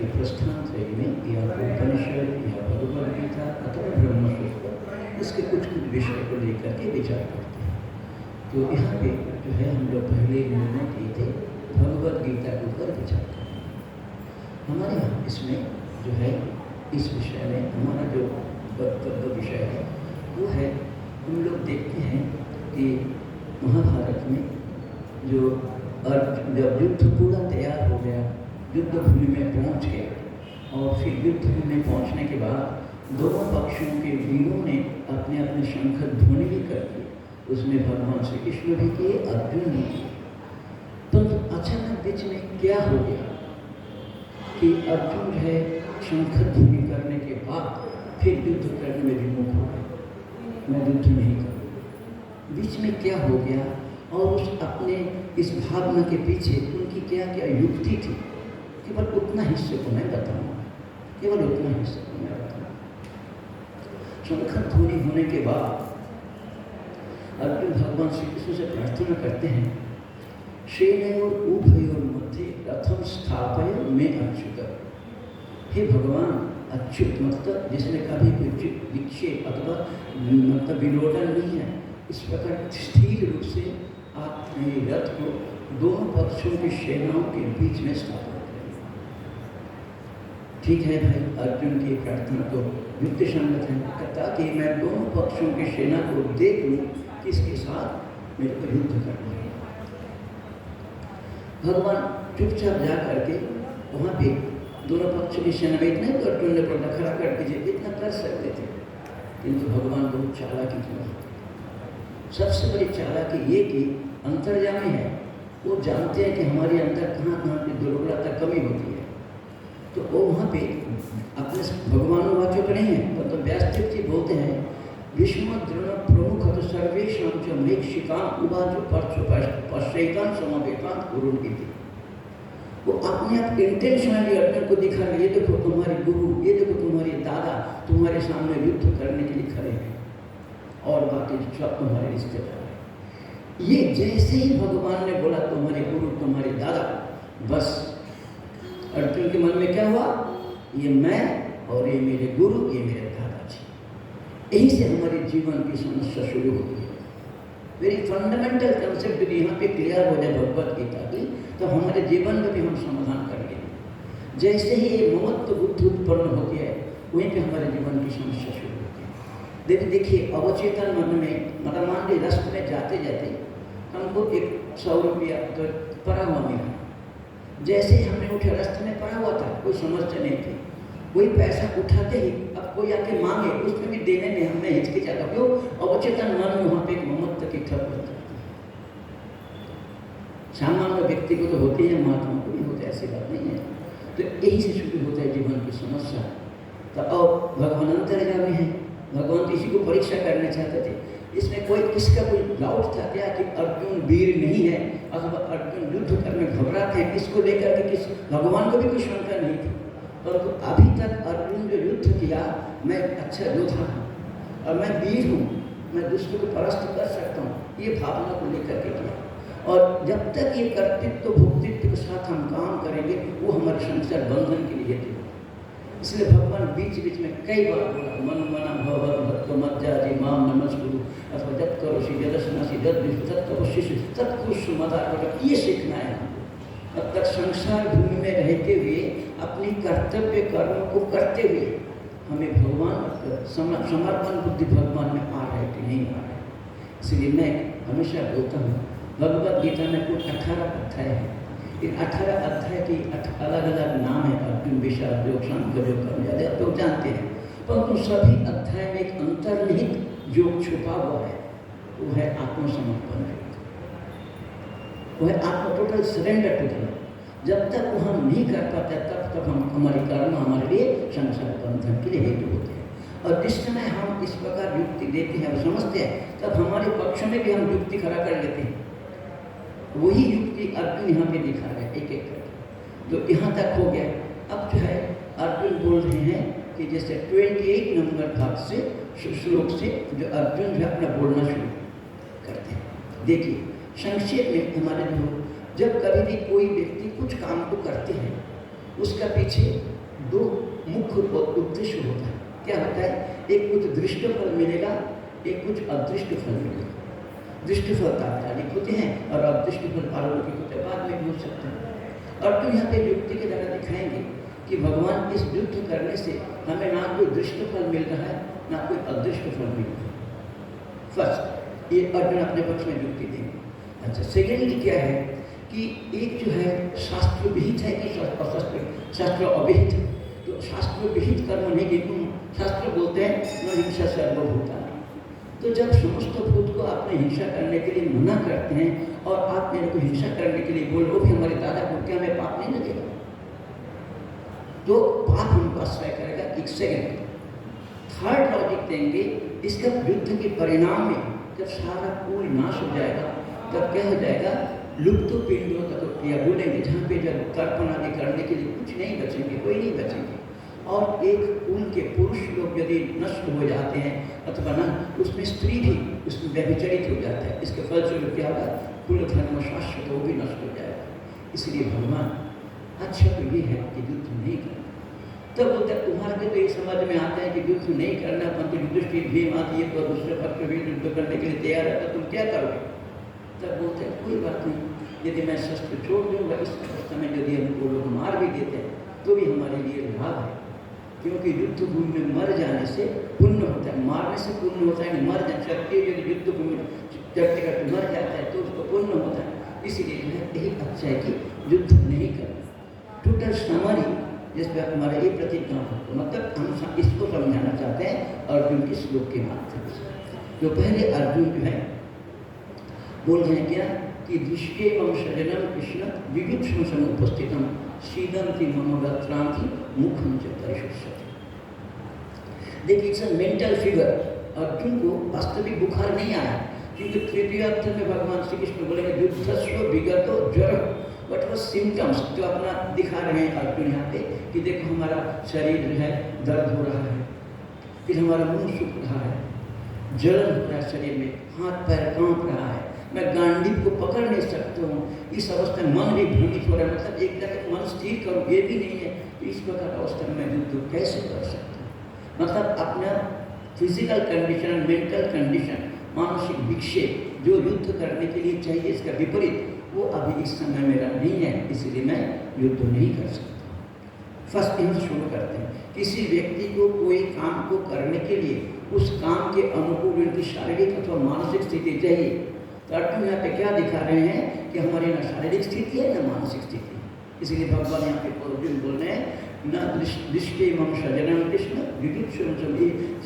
कि प्रस्थान त्रय में या उपनिषद या भगवद गीता अथवा ब्रह्मसूत्र इसके कुछ कुछ विषय को लेकर के विचार करते हैं। तो यहाँ पे जो है हम लोग पहले निर्णय किए थे भगवद गीता के ऊपर विचार करें। हमारे यहाँ इसमें जो है इस विषय में हमारा जो विषय है वो है, हम लोग देखते हैं कि महाभारत में जो जब युद्ध पूरा तैयार हो गया, युद्ध भूमि में पहुंच गए और फिर युद्ध भूमि में पहुंचने के बाद दोनों पक्षों के वीरों ने अपने अपने शंख ध्वनि भी कर दिए। उसमें भगवान श्री कृष्ण भी किए, अर्जुन भी किए। तो अचानक बीच में क्या हो गया कि अर्जुन जो है शंख ध्वनि करने के बाद फिर युद्ध करने में विमुख हो गए, मैं युद्ध नहीं करूँ। बीच में क्या हो गया और उस अपने इस भावना के पीछे उनकी क्या क्या युक्ति थी, केवल उतना हिस्से को मैं बताऊंगा, केवल उतना हिस्से को मैं बताऊंगा। शंख ध्वनि होने के बाद अर्जुन भगवान श्री कृष्ण से प्रार्थना करते हैं, श्रेणयोर उभयोर मध्य रथम स्थापय में अच्युत। हे भगवान, अच्युत मतलब जिसमें कभी विक्षेप अथवा मतलब विलोडन नहीं है, इस प्रकार स्थिर रूप से आप ये रथ को दोनों पक्षों की सेनाओं के बीच में स्थापित करें। ठीक है भाई, अर्जुन की प्रार्थना तो युक्ति संगत है, ताकि मैं दोनों पक्षों की सेना को देख लूँ किसके साथ मेरे को युद्ध करना है। भगवान चुपचाप जा करके वहाँ पे दोनों पक्षों की सेना में इतने तो अर्जुन ने पर्दा खड़ा कर दीजिए, इतना कर सकते थे, किंतु भगवान बहुत चालाकी की। सबसे बड़ी चालाकी ये कि अंतर्यामी है, वो जानते हैं कि हमारी अंदर कहाँ कहाँ की दुर्बलता कमी होती है। तो वो वहाँ पे अपने भगवानुवाचक नहीं है, तो व्यासदेव जी बोलते हैं, विष्णु द्रोण प्रमुख तो सर्वेशम च महीक्षिकान उवाचो पश्चैतान समवेतान कुरुन इति। वो अपने आप इंटेंशनली अर्जुन को दिखा रहे, ये देखो तुम्हारे गुरु, ये देखो तुम्हारे दादा तुम्हारे सामने युद्ध करने के लिए खड़े हैं और बाकी सब तुम्हारे रिश्तेदार हैं। ये जैसे ही भगवान ने बोला तुम्हारे गुरु तुम्हारे दादा, बस अर्जुन के मन में क्या हुआ, ये मैं और ये मेरे गुरु, ये मेरे दादाजी। यही से हमारे जीवन की समस्या शुरू होती है। वेरी फंडामेंटल कंसेप्ट यदि यहाँ पे क्लियर हो जाए भगवद गीता की, तो हमारे जीवन में भी हम समाधान करेंगे। जैसे ही ये ममत्व बुद्धि उत्पन्न होती है, वहीं पे हमारे जीवन की समस्या शुरू होती है। देखिए अवचेतन मन में, मतलब मान लीजिए रास्ते में जाते जाते हमको एक 100 रुपया तो पड़ा हुआ मिला, जैसे ही हमने उठा, रास्ते में पड़ा हुआ था, कोई समझते नहीं थे, वही पैसा उठाते ही अब कोई आके मांगे, उसमें भी देने में हमने हिचकिचाता। क्यों? अवचेतन मन में वहाँ पे एक ममत्व की ठप होती है। सामान्य व्यक्ति को तो होती है, महात्मा को नहीं होती, ऐसी बात नहीं है। तो यही से शुरू होता है जीवन की समस्या। तो अब भगवान अंतर्यामी है, भगवान किसी को परीक्षा करना चाहते थे। इसमें कोई किसका कोई डाउट था क्या कि अर्जुन वीर नहीं है अथवा अर्जुन युद्ध करने घबराते हैं, इसको लेकर के किस भगवान को भी कोई शंका नहीं थी। परंतु अभी तक अर्जुन जो युद्ध किया, मैं अच्छा योद्धा हूँ और मैं वीर हूँ, मैं दुष्ट को परास्त कर सकता हूँ, ये भावना को लेकर के किया। और जब तक ये कर्तृत्व भोक्तृत्व के साथ हम काम करेंगे, वो हमारे संसार बंधन के लिए थे। इसलिए भगवान बीच बीच में कई बार बोला, मन मना भव भक्त मज्जाजी माम नमस्कुरु, अथवा जब करो सी जदसनासी जद विष्णु तत्वशिष्य तत्कुश मदा, ये सीखना है हमको। तब तक संसार भूमि में रहते हुए अपनी कर्तव्य कर्मों को करते हुए हमें भगवान समर्पण बुद्धि भगवान में आ रहा है कि नहीं आ रहा है। इसलिए मैं हमेशा बोलता हूँ, भगवद गीता में कुल 18 अध्याय है। इन 18 अध्याय की अलग अलग नाम है, अर्जुन विषाद योग सांख्य योग कर्म आदि आप लोग जानते हैं, परंतु सभी अध्याय में एक अंतर्निहित योग छुपा हुआ है, वो है आत्मसमर्पण, वो है आत्म टोटल सरेंडर टू गॉड। जब तक वो हम नहीं कर पाते तब तक हम हमारी कर्म हमारे लिए संसार बंधन के लिए हेतु होते हैं। और जिस समय हम इस प्रकार युक्ति देते हैं और समझते हैं, तब हमारे पक्ष में भी हम युक्ति खड़ा कर लेते हैं। वही युक्ति अर्जुन यहाँ पे दिखा रहे एक एक करके, जो यहाँ तक हो गया। अब जो है अर्जुन बोल रहे हैं कि जैसे 28 नंबर भाग से श्लोक से जो अर्जुन जो अपना बोलना शुरू करते हैं। देखिए संक्षेप में हमारे जो जब कभी भी कोई व्यक्ति कुछ काम को करते हैं उसका पीछे दो मुख्य उद्देश्य होता है। क्या होता है? एक कुछ दृष्ट फल मिलेगा, एक कुछ अदृष्ट फल मिलेगा। दृष्ट फल तात्कालिक होते हैं और अदृष्ट फल पारलौकिक होते हैं, बाद में भी हो सकते हैं। और तो यहाँ पे युक्ति के द्वारा दिखाएंगे कि भगवान इस युद्ध करने से हमें ना कोई दृष्ट फल मिल रहा है, ना कोई अदृष्ट फल मिल रहा है। फर्स्ट ये अर्जुन अपने पक्ष में युक्ति देंगे। अच्छा, सेकेंडली क्या है कि एक जो है शास्त्र विहित है कि शास्त्र अविहित है। तो शास्त्र विहित कर्म नहीं कि शास्त्र बोलते हैं न हिंसा सर्वभूता। तो जब समस्त भूत को आपने हिंसा करने के लिए मना करते हैं और आप मेरे को हिंसा करने के लिए बोल रहे हो भी हमारे दादा को, क्या हमें पाप नहीं लगेगा? तो पाप हमको आश्रय करेगा। एक सेकेंड थर्ड लॉजिक देंगे, इसका युद्ध के परिणाम में जब सारा कुल नाश हो जाएगा तब क्या हो जाएगा? लुप्त पिंडों तक क्रिया बोलेंगे, जहाँ पे जब तर्पण आदि करने के लिए कुछ नहीं बचेंगे, कोई नहीं बचेंगे। और एक कुल के पुरुष लोग यदि नष्ट हो जाते हैं अथवा न, उसमें स्त्री भी उसमें व्यभिचरित हो जाता है। इसके फलस्वरूप क्या होगा? कुल धर्म शाश्वत वो भी नष्ट हो जाएगा। इसलिए भगवान अच्छा तो ये है कि युद्ध नहीं करना। तब बोलते हैं तुम्हारे तो ये समझ में आता है कि युद्ध नहीं करना, परंतु युधिष्ठिर भीम आदि ये तो दूसरे पक्ष भी युद्ध करने के लिए तैयार है, तो तुम क्या करोगे? तब बोलते हैं कोई बात नहीं, यदि मैं शस्त्र छोड़ दूँगा इस अवस्था में यदि हमको लोग मार भी देते हैं तो भी हमारे लिए लाभ है, क्योंकि युद्ध भूमि में मर जाने से पुण्य होता है। मारने से पुण्य होता है, मर जाने से यदि युद्ध भूमि करते करते मर जाता है तो उसको पुण्य होता है। इसीलिए यही अच्छा है कि युद्ध नहीं करना। टोटल समरी जिस पर हमारा ये प्रतिज्ञा हो, मतलब हम इसको समझाना चाहते हैं अर्जुन के श्लोक के माध्यम से। तो पहले अर्जुन जो है बोल रहे हैं क्या कि दृष्टे मम सजनम कृष्ण विविक्षम समुपस्थितम शीदंति मम गत्रांति मुखम च परिशुष्यति। देखिए it's a mental figure. Arjun को वास्तविक बुखार नहीं आया, क्योंकि तृतीय अध्याय में भगवान श्री कृष्ण बोलेंगे युद्धस्व विगतो ज्वर, बट वो सिम्टम्स जो अपना दिखा रहे हैं अर्जुन यहाँ पे कि देखो हमारा शरीर जो है दर्द हो रहा है, फिर हमारा मुंह सूख रहा है, जलन हो रहा है शरीर में, हाथ पैर कांप रहा है, मैं गांडीव को पकड़ नहीं सकता हूँ। इस अवस्था में मन भी भ्रमित हो रहा है, मतलब एक तरह मन स्थिर करूँ ये भी नहीं है। तो इस प्रकार अवस्था में युद्ध कैसे कर सकता हूँ? मतलब अपना फिजिकल कंडीशन, मेंटल कंडीशन, मानसिक विक्षेप जो युद्ध करने के लिए चाहिए इसका विपरीत वो अभी इस समय मेरा नहीं है, इसलिए मैं युद्ध नहीं कर सकता। फर्स्ट यहाँ शुरू करते हैं, किसी व्यक्ति को कोई काम को करने के लिए उस काम के अनुकूल उनकी शारीरिक अथवा मानसिक स्थिति चाहिए। तो अर्जुन यहाँ पे क्या दिखा रहे हैं कि हमारी न शारीरिक स्थिति है न मानसिक स्थिति। इसलिए भगवान यहाँ पे अर्जुन बोल रहे हैं न दृष्टि मम सजनम कृष्ण विविक्षम,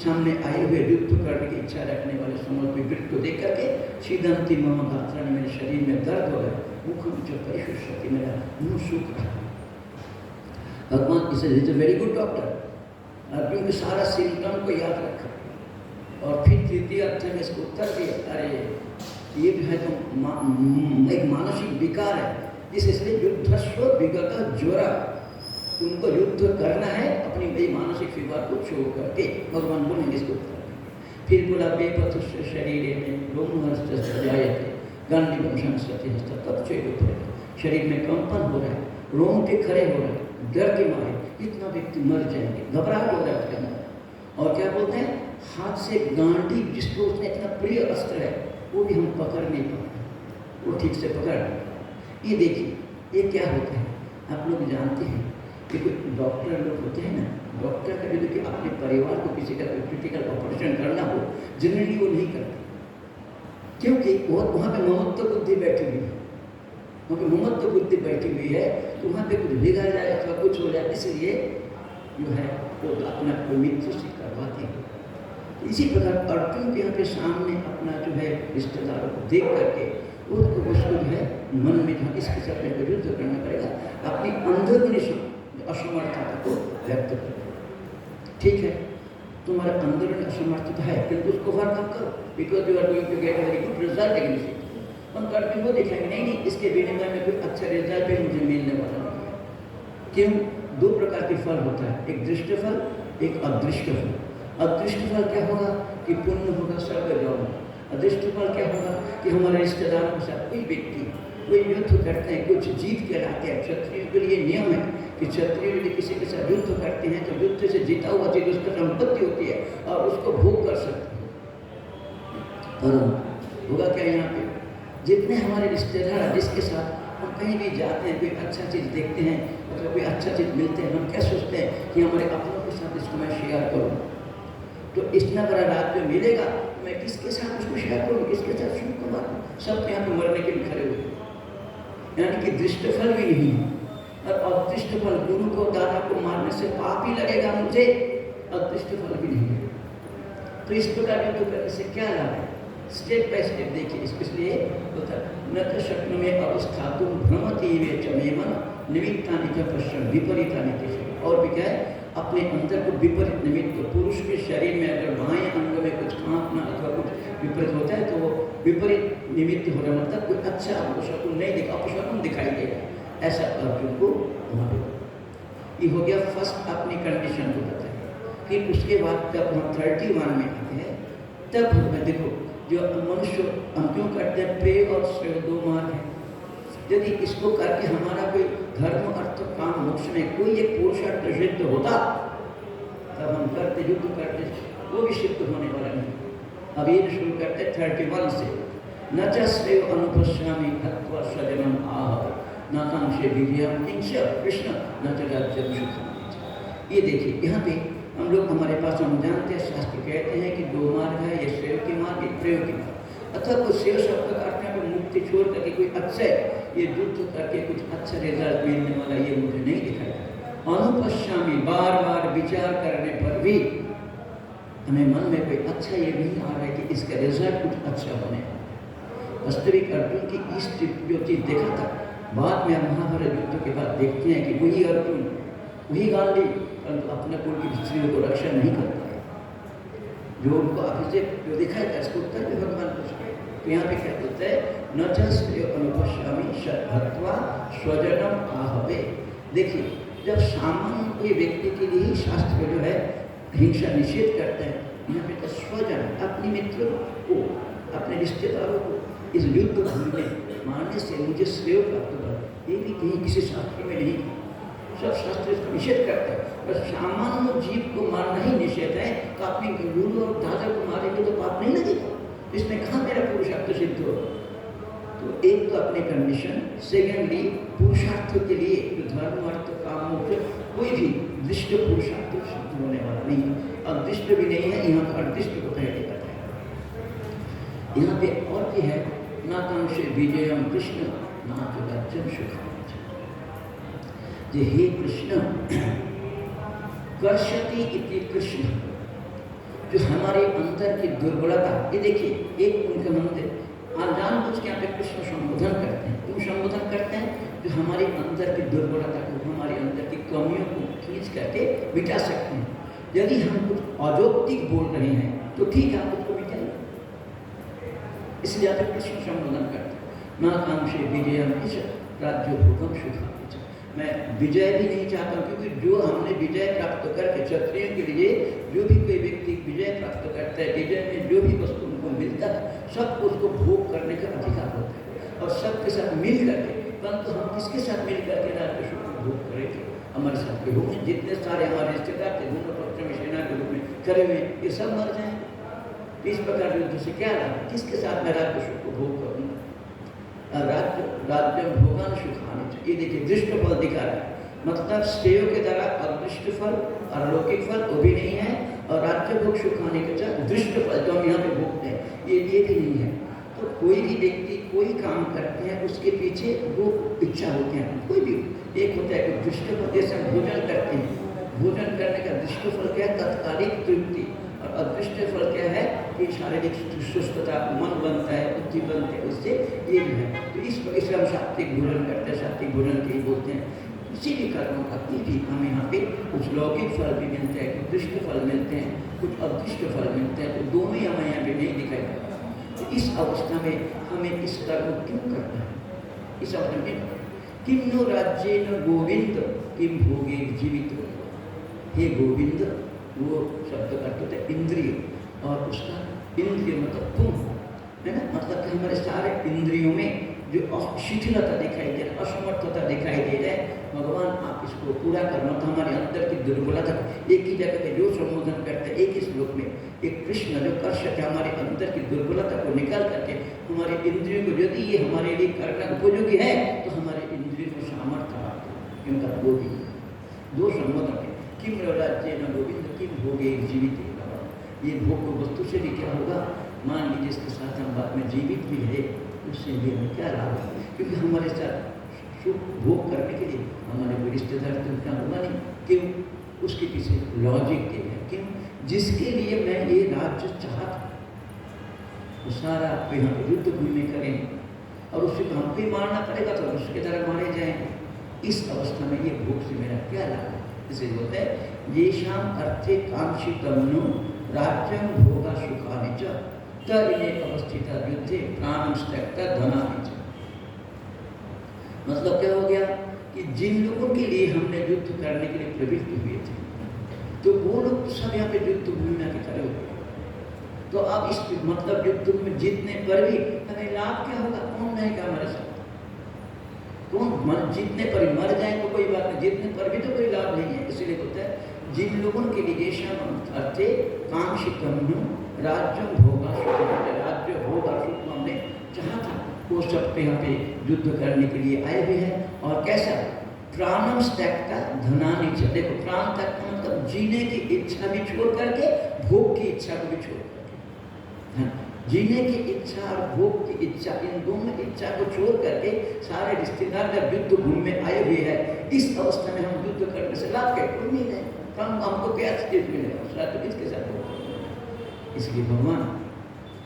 सामने आए हुए युद्ध करने की इच्छा रखने वाले समझ वृत्त को देख करके शीदंति मम गात्राणि, मेरे शरीर में दर्द हो रहा है, मुखम च परिशुष्यति, मेरा मुँह सूख रहा है। भगवान is a very good doctor. Arjun के सारा सिम्टम को याद रखा और फिर तृतीय अध्याय में इसको उत्तर दिया, अरे ये जो है तो एक मानसिक विकार है, इसलिए युद्धस्व विगत ज्वर, तुमको युद्ध करना है अपनी भाई मानसिक विकार को छोड़ करके, भगवान बोलेंगे इसको उत्तर। फिर बोला बेपथुष्य शरीर में रोमहस्त जायते गांडीवम संसति हस्त तत्व, शरीर में कंपन हो रहा है, रोंगटे खड़े हो रहे हैं, डर के मारे इतना व्यक्ति मर जाएंगे, घबराहट हो रहा है उसके अंदर। और क्या बोलते हैं, हाथ से गांडी जिसको उसने इतना प्रिय अस्त्र है वो भी हम पकड़ नहीं पाते, वो ठीक से पकड़ नहीं पाते। ये देखिए ये क्या होता है, आप लोग जानते हैं कि कोई डॉक्टर लोग होते हैं ना, डॉक्टर का जो कि अपने परिवार को किसी का क्रिटिकल ऑपरेशन करना हो जनरली वो नहीं करते, क्योंकि वो वहाँ पे ममत्व बुद्धि बैठी हुई है, वहाँ पे ममत्व बुद्धि बैठी हुई है, तो वहाँ पे कुछ बिगड़ जाए अथवा कुछ हो जाए, इसलिए जो है वो अपना कोई मृत्यु से करवाते हैं। इसी प्रकार अर्जुन के यहाँ पे सामने अपना जो है रिश्तेदारों को देख करके उसको जो है मन में जो इसके साथ में युद्ध करना पड़ेगा, अपनी अंदरूनी असमर्थता को व्यक्त करेगा। ठीक है, तुम्हारा अंदरूनी असमर्थता है, किंतु उसको ओवरकम करो, because you are going to get a very good result again. हम अर्जुन को दिखाएंगे नहीं इसके विनिमय में कोई अच्छा रिजल्ट भी मुझे मिलने वाला नहीं। क्यों? दो प्रकार के फल होता है, एक दृष्ट फल, एक अदृष्ट फल। अदृष्ट फल क्या होगा कि पुण्य होगा, स्वर्ग जाओगे। अदृष्ट फल क्या होगा कि हमारे रिश्तेदारों के साथ कोई व्यक्ति कोई युद्ध करते हैं, कुछ जीत के लाते हैं। क्षत्रिय के लिए नियम है कि क्षत्रिय यदि किसी के साथ युद्ध करते हैं तो युद्ध से जीता हुआ चीज उसका संपत्ति होती है और उसको भोग कर सकते हैं। परंतु होगा क्या यहाँ पे, जितने हमारे रिश्तेदार जिसके साथ हम कहीं भी जाते हैं, कोई अच्छा चीज़ देखते हैं, मतलब कोई अच्छा चीज़ मिलते हैं, हम क्या सोचते हैं कि हमारे अपनों के साथ इसको मैं शेयर करूँ। तो इतना बड़ा राज्य मिलेगा तो मैं किसके साथ उसको शेयर करूँ, किसके साथ शुरू को बांटूं। सब यहाँ पे मरने के लिए खड़े हुए, यानी कि दृष्टफल भी नहीं है। और अदृष्टफल, गुरु को दादा को मारने से पाप ही लगेगा मुझे, अदृष्टफल भी नहीं है। तो इस प्रकार युद्ध करने से क्या लाभ है, स्टेप बाय स्टेप देखिए। इसलिए होता न तो शक्न में अवस्था तुम भ्रमति वे चमेमन निमित्तानि च पश्यन् विपरीतानि च। और भी क्या है, अपने अंदर को विपरीत निमित्त, पुरुष के शरीर में अगर बाएं अंग में कुछ कांपना अथवा कुछ विपरीत होता है तो वो विपरीत निमित्त हो रहा, मतलब कोई अच्छा अपशकुन नहीं दिखा, अपशकुन दिखाई देगा, ऐसा अर्जुन को वहाँ ये हो गया। फर्स्ट अपनी कंडीशन को बताया। फिर उसके बाद जब हम 31 में आते हैं तब हमें देखो जो मनुष्य हम क्यों करते हैं, प्रेय और श्रेय दो मार्ग है। यदि इसको करके हमारा कोई धर्म अर्थ काम मोक्ष में कोई एक पुरुषार्थ सिद्ध होता तब हम करते, युद्ध करते, वो भी सिद्ध होने वाला नहीं। अब ये शुरू करते 31 से, न च श्रेय अनुपश्यामि हत्वा स्वजनम आह न कांक्षे विजयम किंच कृष्ण न च राज्यम सुखम। ये देखिए यहाँ पे हम लोग, हमारे पास हम जानते हैं, शास्त्र कहते हैं कि दो मार्ग है, ये श्रेय की मार्ग, एक प्रेय की मार्ग। अथवा कोई श्रेय शब्द का अर्थ है मुक्ति छोड़ करके कोई अच्छा ये युद्ध करके कुछ अच्छा रिजल्ट मिलने वाला ये मुझे नहीं दिखाई। अनुपश्यामी, बार बार विचार करने पर भी हमें मन में कोई अच्छा ये नहीं आ रहा है कि इसका रिजल्ट कुछ अच्छा होने वाला। वास्तविक अर्जुन की इस जो चीज देखा था, बाद में महाभारत युद्ध के बाद देखते हैं कि वही अर्जुन, वही गांधी, परंतु अपने कुल की स्त्रियों को रक्षा नहीं कर पाए। जो उनको अभिषेक जो दिखाई था इसको उत्तर भी भगवान कुछ। तो यहाँ पे क्या बोलते हैं, न च श्रेय अनुपश्यामि हत्वा स्वजनम आहवे। देखिए जब सामान्य कोई व्यक्ति के लिए ही शास्त्र जो है हिंसा निषेध करते हैं, यहाँ पे तो स्वजन, अपने मित्रों को, अपने रिश्तेदारों को इस युद्ध भूमि में मारने से मुझे श्रेय प्राप्त होगा, ये भी कहीं किसी शास्त्र में नहीं। सब शास्त्र इसको निषेध करते हैं। बस सामान्य जीव को मारना ही निषेध है, तो अपने गुरु और दादा को मारेंगे तो पाप नहीं लगेगा, इसमें कहाँ मेरा पुरुषार्थ सिद्ध हो। तो एक तो अपनी कंडीशन, सेकेंडली पुरुषार्थ के लिए जो धर्म अर्थ काम कोई भी दृष्ट पुरुषार्थ सिद्ध होने वाला नहीं, अब दृष्ट भी नहीं है, यहाँ पर दृष्ट को पहले बताया। यहाँ पे और भी है, ना कांक्षे विजयम कृष्ण ना तो राज्यम सुखम। जे हे कृष्ण कर्षति इति कृष्ण, जो हमारे अंतर की दुर्बलता, ये देखिए एक उनके मंदिर जानबूझ के यहाँ पे कृष्ण संबोधन करते हैं। क्यों संबोधन करते हैं, जो हमारे अंदर की दुर्बलता को, हमारे अंदर की कमियों को खींच करके मिटा सकते हैं। यदि हम कुछ अजौक्तिक बोल रहे हैं तो ठीक है, आप उसको मिटाइए, इसलिए यहाँ पे कृष्ण संबोधन करते हैं। ना कांक्षे विजयम राज्य भोगम सुखम। मैं विजय भी नहीं चाहता हूँ, क्योंकि जो हमने विजय प्राप्त करके, क्षत्रियों के लिए जो भी कोई व्यक्ति विजय प्राप्त करता है, विजय में जो भी वस्तु उनको मिलता है, सबको उसको भोग करने का अधिकार होता है और सबके साथ मिल करके। परंतु हम किसके साथ मिल करके राज्य सुख को भोग करेंगे, हमारे साथ के लोग जितने सारे हमारे रिश्तेदार थे दोनों पक्ष में सेना के रूप में खड़े हुए, ये सब मर जाएंगे। इस प्रकार युद्ध से क्या लाभ, किसके साथ मैं राज्य सुख को भोग करूँगा। राज्य भोगान सुखाने, ये देखिए दृष्ट फल दिखा रहा है, मतलब श्रेय के द्वारा अदृष्ट फल और अलौकिक फल वो भी नहीं है, और राज्य भोग सुखाने के द्वारा दृष्ट फल जो हम यहाँ पे भोगते हैं ये भी नहीं है। तो कोई भी व्यक्ति कोई काम करते हैं उसके पीछे वो इच्छा होती है, कोई भी एक होता है कि दृष्ट फल, जैसे हम भोजन करते हैं, भोजन करने का दृष्ट फल क्या है, तत्कालिक तृप्ति, और अदृष्ट फल क्या है कि शारीरिक सुस्तता, मन बनता है, बुद्धि बनती है, उससे ये भी है। तो इस हम सात्विक भोजन करते हैं, सात्विक भोजन के ही बोलते हैं। किसी भी कर्मों का भी हमें यहाँ पे कुछ लौकिक फल भी मिलते हैं, कुछ दृष्ट फल मिलते हैं, कुछ अदृष्ट फल मिलते हैं, तो दोनों ही हमें यहाँ पे नहीं दिखाई देता। तो इस अवस्था में हमें इस कर्म क्यों करना है, इस अवस्था में किम नो राज्य न गोविंद किम भोगे जीवित। हे गोविंद, वो शब्द का अर्थ है इंद्रिय, और उसका इंद्रिय मतलब तुम है ना, मतलब कि हमारे सारे इंद्रियों में जो शिथिलता दिखाई दे रहा है, असमर्थता दिखाई दे रहा है, भगवान आप इसको पूरा करना। तो हमारे अंदर की दुर्बलता एक ही जगह पे जो संबोधन करते हैं एक ही श्लोक में, एक कृष्ण जो कर सके हमारे अंदर की दुर्बलता को निकाल करके हमारे इंद्रियों को, यदि ये हमारे लिए करना उपयोगी है तो हमारे इंद्रियों को सामर्थ्य प्राप्त क्योंकि गोविंद दो संबोधन है, किम राज्य न गोविंद किम भोगे जीवित। ये भोग को वस्तु से भी क्या होगा, मान लीजिए इसके साथ हम बाद में जीवित भी है, उससे भी हमें क्या लाभ है, क्योंकि हमारे साथ सुख भोग करने के लिए हमारे कोई रिश्तेदार तो क्या होगा नहीं, क्यों, उसके पीछे लॉजिक के है, क्यों, जिसके लिए मैं ये राज्य चाहता वो सारा यहाँ पे युद्ध भूमि करें और उससे हमको ही मारना पड़ेगा तो उसके तरह मारे जाएंगे। इस अवस्था में ये भोग से मेरा क्या लाभ है, इसे बोलते हैं ये शाम अर्थे कांक्षितमनु राज्यम भोगा सुखानि च तरिणे अवस्थिता युद्धे प्राणं त्यक्ता धनानि च। मतलब क्या हो गया कि जिन लोगों के लिए हमने युद्ध करने के लिए प्रवृत्त हुए थे तो वो लोग सब यहाँ पे युद्ध भूमि में आके खड़े हो गए। तो अब इस मतलब युद्ध में जीतने पर भी हमें लाभ क्या होगा, कौन रहेगा हमारे साथ, कौन जीतने पर ही मर जाए तो कोई बात नहीं, जीतने पर भी तो कोई लाभ नहीं है। इसलिए बोलता है जिन लोगों के लिए अर्थे कांक्षितमनु राज्यम भोगा सुख, राज्य भोगा सुख हमने चाहा था वो सब पे यहाँ पे युद्ध करने के लिए आए हुए हैं। और कैसा प्राणम त्यक्ता धनानि च, देखो प्राण तक का मतलब जीने की इच्छा भी छोड़ करके भोग की इच्छा को भी छोड़ करके, जीने की इच्छा और भोग की इच्छा, इन दोनों इच्छा को छोड़ करके सारे रिश्तेदार जब युद्ध भूमि में आए हुए हैं, इस अवस्था में हम युद्ध करने से लाभ क्या, कोई नहीं है, हमको क्या चीज मिलेगा, शायद तो किसके साथ होगा। इसलिए भगवान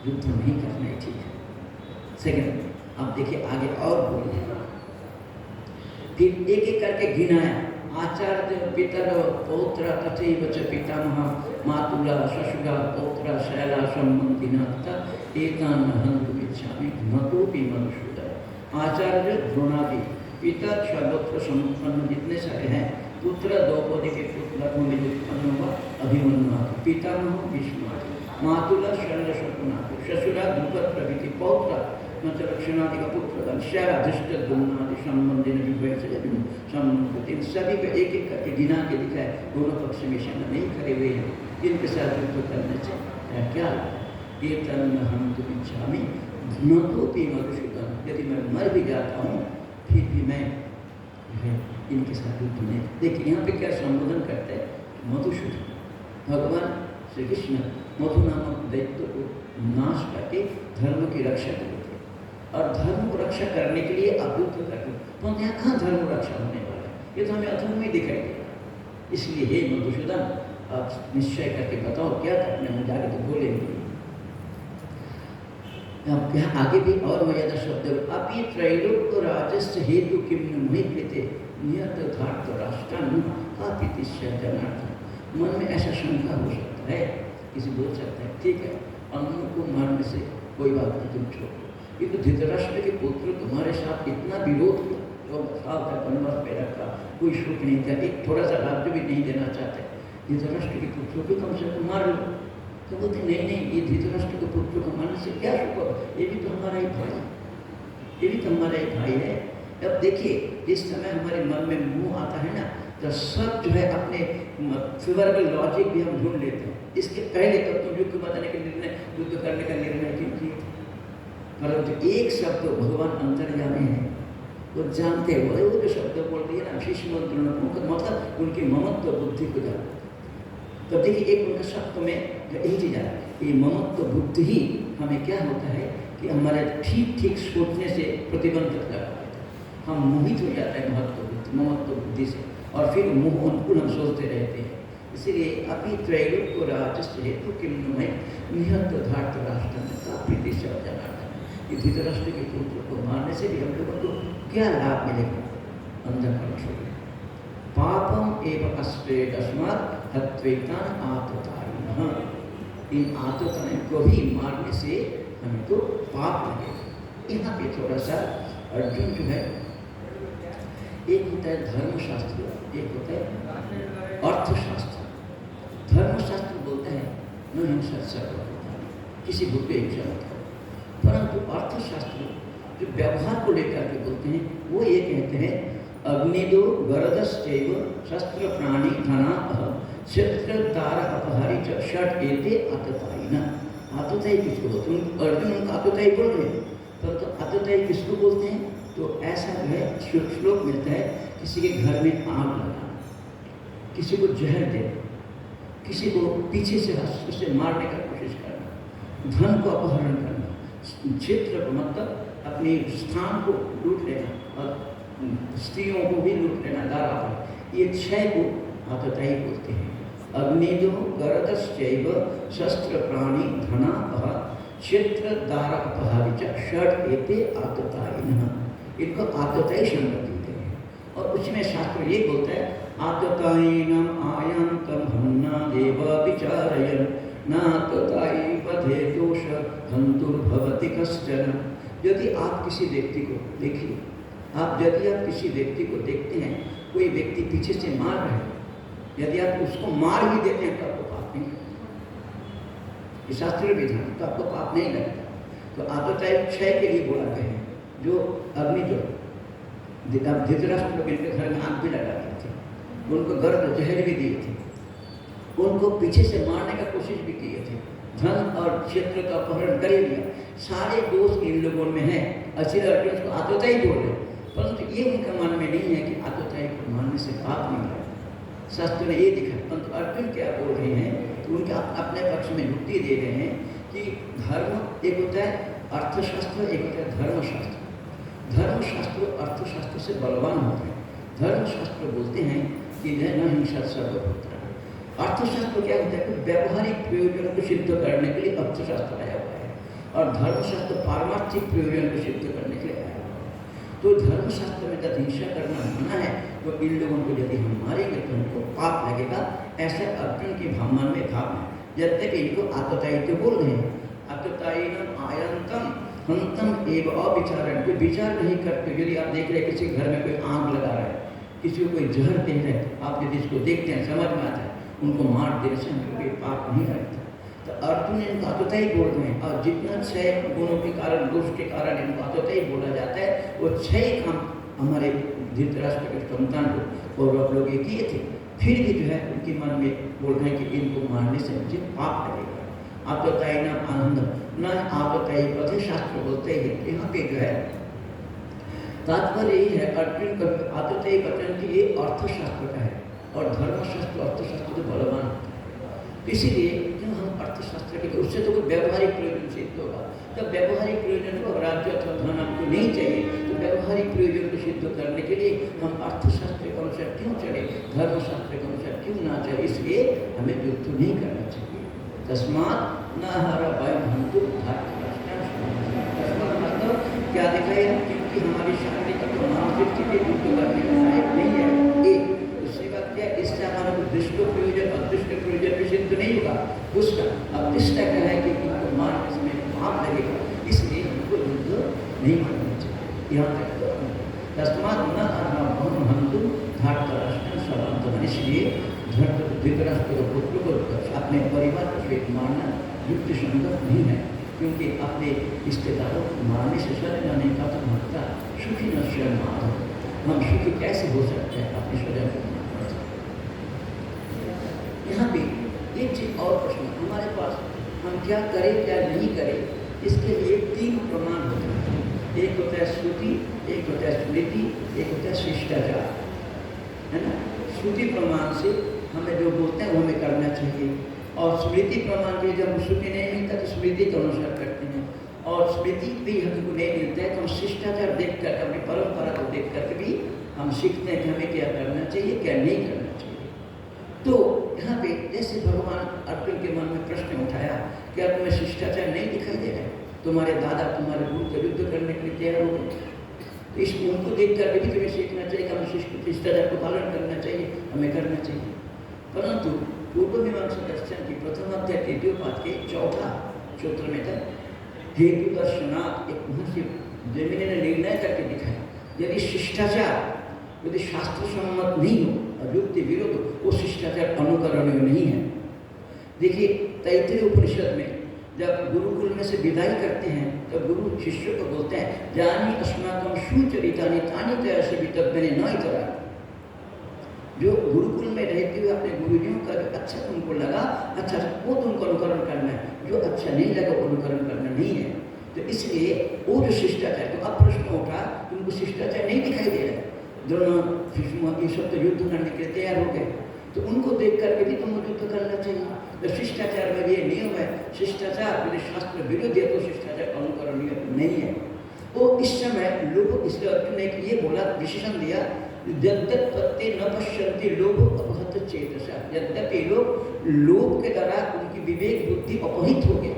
युद्ध नहीं करना है, ठीक है। सेकंड आप देखिए आगे और बोलिए, फिर एक एक करके गिनाया, आचार्य पितर पौत्र तथैव च पितामह मातुला ससुरा पौत्र शैला संबंधिना एतान् हन्तुम् इच्छामि घ्नतोऽपि मधुसूदन। आचार्य द्रोणादि पिता सर्वत्र संपन्न जितने सारे हैं, पुत्र द्रौपदी के पुत्र में उत्पन्न हुआ अभिमन्यु, पितामह भीष्म, मातुला शल्य शकुनाथ, ससुरा द्रुपद प्रभृति, पौत्र मतलब लक्षणादि का पुत्र, शैला धृष्ट द्रोणादि संबंधी संबंधित, इन सभी को एक एक करके गिना के दिखाए, दोनों पक्ष में शरण नहीं खड़े हुए हैं, इनके साथ युद्ध करने से क्या ये तन हम तुम इच्छामी घ्नतोऽपि मधुसूदन, यदि मैं मर भी जाता हूँ फिर भी मैं इनके साथ युद्ध नहीं। देखिए यहाँ पे क्या संबोधन करते हैं, मधुसूदन भगवान श्री कृष्ण मधु नामक दैत्य को नाश करके धर्म की रक्षा करते थे, और धर्म को रक्षा करने के लिए आप युद्ध करते, तो यहाँ कहाँ धर्म रक्षा होने वाला है, ये तो हमें अधर्म में दिखाई देगा। इसलिए हे मधुसूदन आप निश्चय करके बताओ क्या करना है, जाके तो बोलेंगे। यहाँ आगे भी और मर्यादा शब्द, अपि त्रैलोक्य राजस्य हेतु किम मुहिते नियत धार्त राष्ट्रान् कापितिष्य जनार्दन। मन में ऐसा शंका हो सकता है, किसी बोल सकता है ठीक है अन्न को मारने से कोई बात नहीं, तुम छोड़ो, किंतु धृतराष्ट्र के पुत्र तुम्हारे साथ इतना विरोध किया, जो साल तक वनवास में रखा, कोई सुख नहीं था, एक थोड़ा सा राज्य भी नहीं देना चाहते, धृतराष्ट्र के पुत्रों को कम से कम मार लो। तो बोलते नहीं नहीं, ये धृतराष्ट्र के पुत्र को मारने से क्या सुख, ये भी तो हमारा ही भाई, ये भी तो हमारा ही भाई है। अब देखिए जिस समय हमारे मन में मुंह आता है ना, तो सब जो है अपने फेवरेबल लॉजिक भी हम ढूंढ लेते हैं। इसके पहले तब तो युद्ध बताने के निर्णय, युद्ध करने का निर्णय क्यों किए, परंतु एक शब्द भगवान अंतर्यामी है, वो जानते हैं, वो जो शब्द बोल दिए ना भीष्म मतलब उनकी ममत्व बुद्धि को जानते। तो देखिए एक उनका शब्द में यही चीज है, ये ममत्व बुद्धि ही हमें क्या होता है कि हमारे ठीक ठीक सोचने से प्रतिबंधित कर देता है, हम मोहित हो जाते हैं ममत्व बुद्धि से, और फिर मुँह अनुकूल हम सोचते रहते हैं। इसीलिए अपि त्रैलोक्य राजस्य हेतु किम निहत धार्त राष्ट्र में काप्रीति से जनार्दन, कि धृतराष्ट्र के पुत्र को मारने से भी हम लोगों को क्या लाभ मिलेगा, अंधकरण छोड़े पापम एवं अस्त्रे तस्मात् हत्वैतान् आततायिनः, इन आततायिन को भी मारने से हमें तो पाप लगेगा। यहाँ पे थोड़ा सा अर्जुन जो है, एक होता है धर्मशास्त्र, एक होता है अर्थशास्त्र। धर्मशास्त्र बोलते हैं न हिंसा सर्वभूतानि, किसी भूत पे हिंसा मत करो, परंतु अर्थशास्त्र जो व्यवहार को लेकर के बोलते हैं वो ये कहते हैं अग्निदो गरदश्चैव शस्त्र प्राणी धनापह क्षेत्र तार अपहारी च षट एते आततायिना। आततायी किसको बोलते हैं? अर्जुन उनका आततायी बोल रहे हैं, परंतु आततायी किसको बोलते हैं? तो ऐसा जो है श्लोक मिलता है, किसी के घर में आग लगाना, किसी को जहर देना, किसी को पीछे से उससे मारने का कोशिश करना, धन को अपहरण करना, क्षेत्र मतलब अपने स्थान को लूट लेना और स्त्रियों को भी लूट लेना, दारा पर, ये 6 को आततायी बोलते हैं। अग्निदो गरदश्चैव शस्त्र प्राणी धनापह क्षेत्र दारा अपहारी च षट एते आततायिनः। इनको आततायी संगति देते हैं। और उसमें शास्त्र ये बोलता है आततायिनम आयंतम हन्ना देव विचारयन् नाततायी पथे दोष हन्तुर्भवति कश्चन। यदि आप किसी व्यक्ति को देखिए, यदि आप किसी व्यक्ति को देखते हैं, कोई व्यक्ति पीछे से मार रहा है, यदि आप उसको मार ही देते हैं तो आपको पाप नहीं लगता, ये शास्त्रीय विधान, तो आपको पाप नहीं लगता। तो आततायी 6 के लिए बोला गया है। जो अग्नि जो धृतराष्ट्र लोग इनके घर में आग भी लगा दिए थे, उनको गर्भ जहर भी दिए थे, उनको पीछे से मारने का कोशिश भी किए थे, धन और क्षेत्र का अपहरण कर लिया, सारे दोष इन लोगों में है। अच्छी अर्जुन उसको आततायी बोल रहे, परंतु ये उनका मन में नहीं है कि आततायी को मानने से पाप नहीं लगता। शास्त्र ने ये दिखा, परंतु अर्जुन क्या बोल रहे हैं कि उनके अपने पक्ष में युक्ति दे रहे हैं कि धर्म एक होता है अर्थशास्त्र, एक होता है धर्मशास्त्र। धर्मशास्त्र अर्थशास्त्र से बलवान होता है। धर्मशास्त्र बोलते हैं कि न हिंसा सर्वभूता। अर्थशास्त्र क्या होता है कि व्यवहारिक प्रयोजन को सिद्ध करने के लिए अर्थशास्त्र आया हुआ है, और धर्मशास्त्र पारमार्थिक प्रयोजन को सिद्ध करने के लिए आया हुआ है। तो धर्मशास्त्र में जब हिंसा करना मना है, तो इन लोगों को यदि हम मारेंगे तो उनको पाप लगेगा, ऐसा अर्जुन के मन में भाव है। जब तक इनको आततायी तो बोल रहे हैं, आततायिनम आयंतम हन्तम एव अविचारण, कोई विचार नहीं करते। यदि आप देख रहे हैं किसी घर में कोई आग लगा रहा है, किसी को कोई जहर दे रहा है, आप यदि इसको देखते हैं, समझ में आता है, उनको मार देने से हमको कोई पाप नहीं लगता। तो अर्जुन इनको आततायी बोल रहे हैं, और जितना 6 गुणों के कारण, दोष के कारण इनको आततायी बोला जाता है, वो 6 काम हमारे धृतराष्ट्र के संतान को कौरव लोग ये किए थे। फिर भी जो है उनके मन में बोल रहे हैं कि इनको मारने से मुझे पाप लगेगा। आततायी न आनंद न आततायी पथे, शास्त्र बोलते हैं। यहाँ पे जो है तात्पर्य यही है, अर्जुन का आततायी वचन की ये अर्थशास्त्र का है, और धर्मशास्त्र अर्थशास्त्र तो बलवान होता है। इसीलिए क्यों हम अर्थशास्त्र के, उससे तो कोई व्यवहारिक प्रयोजन सिद्ध होगा। जब व्यवहारिक प्रयोजन को, राज्य अथवा धन हमको नहीं चाहिए, तो व्यवहारिक प्रयोजन को सिद्ध करने के लिए हम अर्थशास्त्र के अनुसार क्यों चले, धर्मशास्त्र के अनुसार क्यों ना चले। इसलिए हमें युद्ध नहीं करना चाहिए। तस्मात् न हर वयम हमको तस्मात् मतलब क्या दिखाया, क्योंकि हमारी शारीरिक और मानसिक स्थिति युद्ध करने के लायक नहीं है। एक दूसरी बात क्या, इससे हमारा दृष्ट प्रयोजन अदृष्ट प्रयोजन भी सिद्ध नहीं होगा। दूसरा अदृष्ट क्या है कि इनको मारने में पाप लगेगा, इसलिए हमको युद्ध नहीं करना चाहिए। यहाँ तक तो तस्मात् न हर हमको धार्तराष्ट्र सर्वांतम, इसलिए धृतराष्ट्र को पुत्र को अपने परिवार को मारना युक्त संगत नहीं है, क्योंकि अपने रिश्तेदारों को मारने से स्वयं नहीं का तो महत्ता सुखी न स्वयं माधव। हम सुखी कैसे हो सकते हैं अपने स्वयं को मारने से। यहाँ पे एक चीज और प्रश्न हमारे पास, हम क्या करें क्या नहीं करें, इसके लिए 3 प्रमाण होते हैं। एक होता है श्रुति, एक होता है स्मृति, एक होता है शिष्टाचार, है ना। श्रुति प्रमाण से हमें जो बोलते हैं वो हमें करना चाहिए, और स्मृति प्रमाण के जब श्रुति नहीं मिलता तो स्मृति के अनुसार करते हैं, और स्मृति भी हमको नहीं मिलता है तो हम शिष्टाचार देख कर, अपनी परंपरा को देख कर भी हम सीखते हैं कि हमें क्या करना चाहिए क्या नहीं करना चाहिए। तो यहाँ पे जैसे भगवान अर्जुन के मन में प्रश्न उठाया, क्या तुम्हें शिष्टाचार नहीं दिखाई दे रहा है? तुम्हारे दादा तुम्हारे गुरु को युद्ध करने के लिए तैयार हो गए, तो इस उनको देख कर भी तुम्हें सीखना चाहिए कि हमें शिष्टाचार को पालन करना चाहिए, हमें करना चाहिए। परंतु पूर्व मीमांसा दर्शन की प्रथम अध्याय 3 पाठ के 4 सूत्र में था हेतु दर्शनात्, एक महर्षि जैमिनी ने निर्णय करके दिखाया, यदि शिष्टाचार यदि शास्त्र सम्मत नहीं हो और युक्ति विरोध हो, वो शिष्टाचार अनुकरणीय नहीं है। देखिए तैत्तिरीय उपनिषद में जब गुरुकुल में से विदाई करते हैं तो गुरु शिष्य को बोलते हैं जानी अस्माकम सुचरितानि तानि तयसि वितव्यानि न इतरा। जो गुरुकुल में रहते हुए अपने गुरुजियों का जो अच्छा तुमको लगा, अच्छा वो तुमको अनुकरण करना है, जो अच्छा नहीं लगा वो अनुकरण करना नहीं है। तो इसलिए वो जो शिष्टाचार, तो अब प्रश्न उठा तुमको शिष्टाचार नहीं दिखाई दे रहा है, दोनों भीष्म ये सब तो युद्ध करने के लिए तैयार हो गए, तो उनको देख करके भी तुमको युद्ध करना चाहिए। तो शिष्टाचार में भी ये नियम है, शिष्टाचार यदि शास्त्र विरुद्ध है तो शिष्टाचार अनुकरणीय नहीं है। वो इस समय लोग, इसलिए अर्जुन ने ये बोला, विशेषण दिया, यद्यपि न पश्यन्ति लोभ अपहत चेतसा, यद्यपि लोग लोभ के द्वारा उनकी विवेक बुद्धि अपहित हो गया,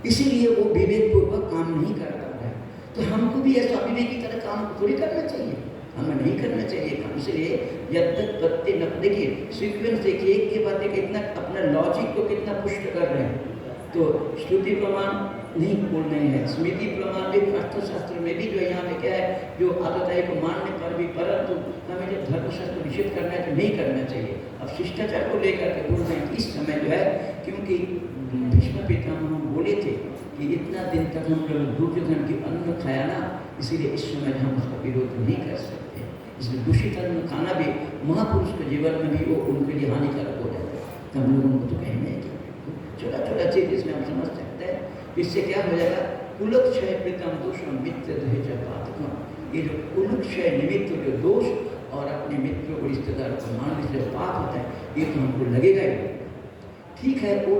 इसीलिए वो विवेक पूर्वक काम नहीं कर रहा है। तो हमको भी ऐसा अविवेक की तरह काम थोड़ी करना चाहिए, हमें नहीं करना चाहिए काम। इसलिए यद्यपि न, देखिए सीक्वेंस देखिए, एक के बाद एक इतना अपना लॉजिक को कितना पुष्ट कर रहे हैं। तो श्रुति प्रमाण नहीं बोल रहे हैं, स्मृति प्रमाण भी, अर्थशास्त्र में भी जो यहाँ पे क्या है, जो आदताएं को मानने पर भी, परंतु हमें जब धर्मशास्त्र निषेध करना है तो नहीं करना चाहिए। अब शिष्टाचार को लेकर के बोल रहे हैं इस समय जो है, क्योंकि भीष्म पितामह बोले थे कि इतना दिन तक हम लोग दुर्योधन की अन्न खाया ना, इसीलिए इस समय हम उसका विरोध नहीं कर सकते। इसलिए दूषित अन्न खाना भी महापुरुष के जीवन में भी वो उनके लिए हानिकारक हो जाता है। तो हम लोगों को तो कहने हैं कि छोटा छोटा चीज़ इसमें हम समझ सकते हैं, इससे क्या हो जाएगा, कुलक्षय प्रीतम दोषम मित्र दहेज पातकम। ये जो कुलक्षय निमित्त जो दोष और अपने मित्रों को रिश्तेदारों को मानने से पाप होता है, ये तो हमको लगेगा ही। ठीक है, वो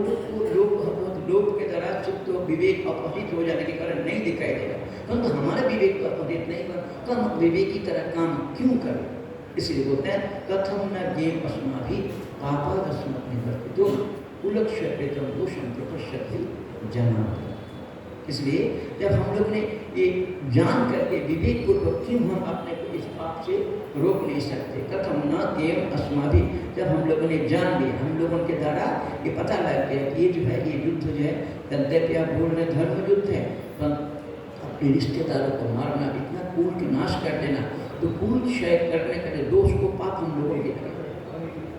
लोग के द्वारा चित्त विवेक अपहरित हो जाने के कारण नहीं दिखाई देगा, परंतु तो हमारा विवेक तो अपहरित नहीं कर, तो हम विवेक की तरह काम क्यों करें। इसलिए बोलते हैं कथम न ज्ञेय अस्माभि पापादस्मत् निवर्तितो कुलक्षय प्रीतम दोषम प्रपश्यति जनार्दन। इसलिए जब हम लोग ने ये जान करके विवेक पूर्वक क्यों हम अपने को इस पाप से रोक नहीं सकते, कथम न ज्ञेय अस्माभि, जब हम लोगों ने जान लिया, हम लोगों के द्वारा ये पता लग गया कि ये जो है, ये युद्ध जो है, यद्यपि आप बोल रहे धर्म युद्ध है, पर अपने रिश्तेदारों को मारना, इतना कुल के नाश कर देना, तो कुल क्षय करने का जो दोष को पाप हम लोगों के लगेगा,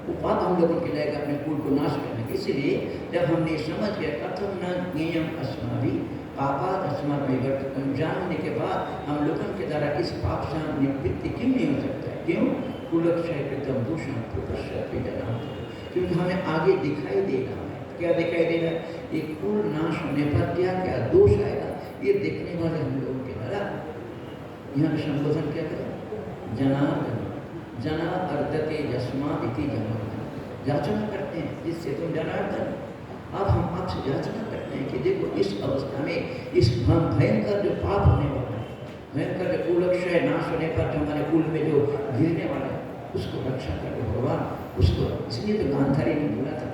वो पाप हम लोगों के लगेगा अपने कुल को नाश करने। इसलिए जब हमने समझ गया कथम न ज्ञेयम अस्माभि पापादस्मत् निवर्तितम, जानने के बाद हम लोगों के द्वारा इस पाप से हम निवृत्ति क्यों नहीं हो सकता, क्यों, कुलक्षय प्रीतम दोषम प्रपश्यति जनार्दन, क्योंकि हमें आगे दिखाई दे रहा है। क्या दिखाई दे रहा है, ये कुल नाश होने पर क्या क्या दोष आएगा, ये देखने वाले हम लोगों के द्वारा यहाँ पे संबोधन क्या करें, जनार्दन, जना अर्दते यस्मात् इति जनार्दन, याचना करते हैं जिससे तुम जनार्दन। अब हम आपसे याचना करते हैं कि देखो इस अवस्था में, इस भयंकर जो पाप होने वाला है, भयंकर जो कुलक्षय नाश होने पर जो हमारे कुल में जो गिरने वाला है, उसको रक्षा करो भगवान, उसको। इसलिए तो गांधारी ने बोला था,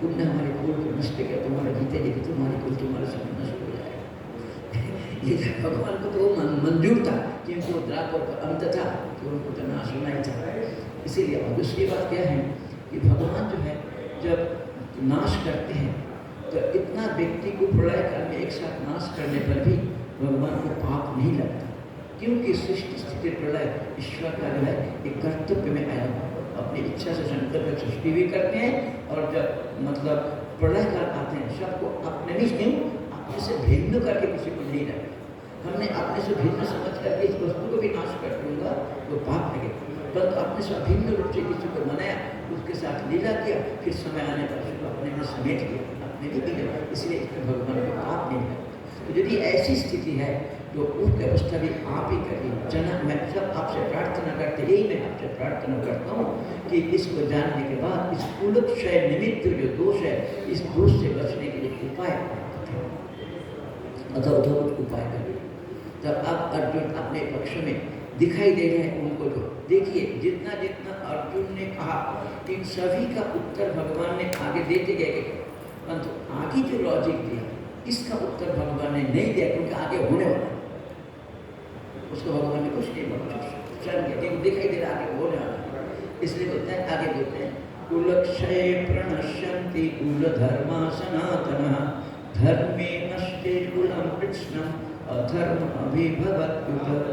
तुमने हमारे कुल को नष्ट किया, तुम्हारे जीते जी तुम्हारे कुल तुम्हारे सब नष्ट हो जाएगा। ये भगवान को तो मंजूर था, क्योंकि वो द्वापर का अंत था, तो उनको तो नाश होना ही था। इसीलिए और दूसरी बात क्या है कि भगवान जो है जब नाश करते हैं तो इतना व्यक्ति को प्रलय काल में एक साथ नाश करने पर भी भगवान को पाप नहीं लगता, क्योंकि सृष्टि स्थिति प्रलय ईश्वर का जो है एक कर्तव्य में आया हुआ, अपनी इच्छा से संकल्प सृष्टि भी करते हैं, और जब मतलब प्रलय काल आते हैं सबको अपने भी क्यों, अपने से भिन्न करके किसी को नहीं रखते। हमने अपने से भिन्न समझ करके इस वस्तु को भी नाश कर दूंगा तो पाप लगेगा, परंतु अपने से अभिन्न रूप से किसी को बनाया, उसके साथ लीला किया, फिर समय आने पर उसको अपने में समेट लिया, अपने भी किया, इसलिए इसमें भगवान को पाप नहीं लगता। तो यदि ऐसी स्थिति है तो उस व्यवस्था भी आप ही करिए। जना, मैं सब आपसे प्रार्थना करते, यही मैं आपसे प्रार्थना करता हूँ कि इसको जानने के बाद इस कुलक्षय निमित्त जो दोष है, इस दोष से बचने के लिए उपाय अथवा कुछ उपाय करिए। तब आप अर्जुन अपने पक्ष में दिखाई दे रहे हैं उनको, जो देखिए जितना जितना अर्जुन ने कहा इन सभी का उत्तर भगवान ने आगे देते गए, परंतु आगे जो लॉजिक दिया इसका उत्तर भगवान ने नहीं दिया, क्योंकि आगे होने वाला उसको भगवान ने कुछ नहीं बोला, दिखाई दे रहा आगे होने वाला। इसलिए बोलते हैं, आगे बोलते हैं कुलक्षय प्रणश्यन्ति कुलधर्मा सनातनः धर्मे नष्टे कुलं कृष्णम् अधर्म अभिभवत्युत।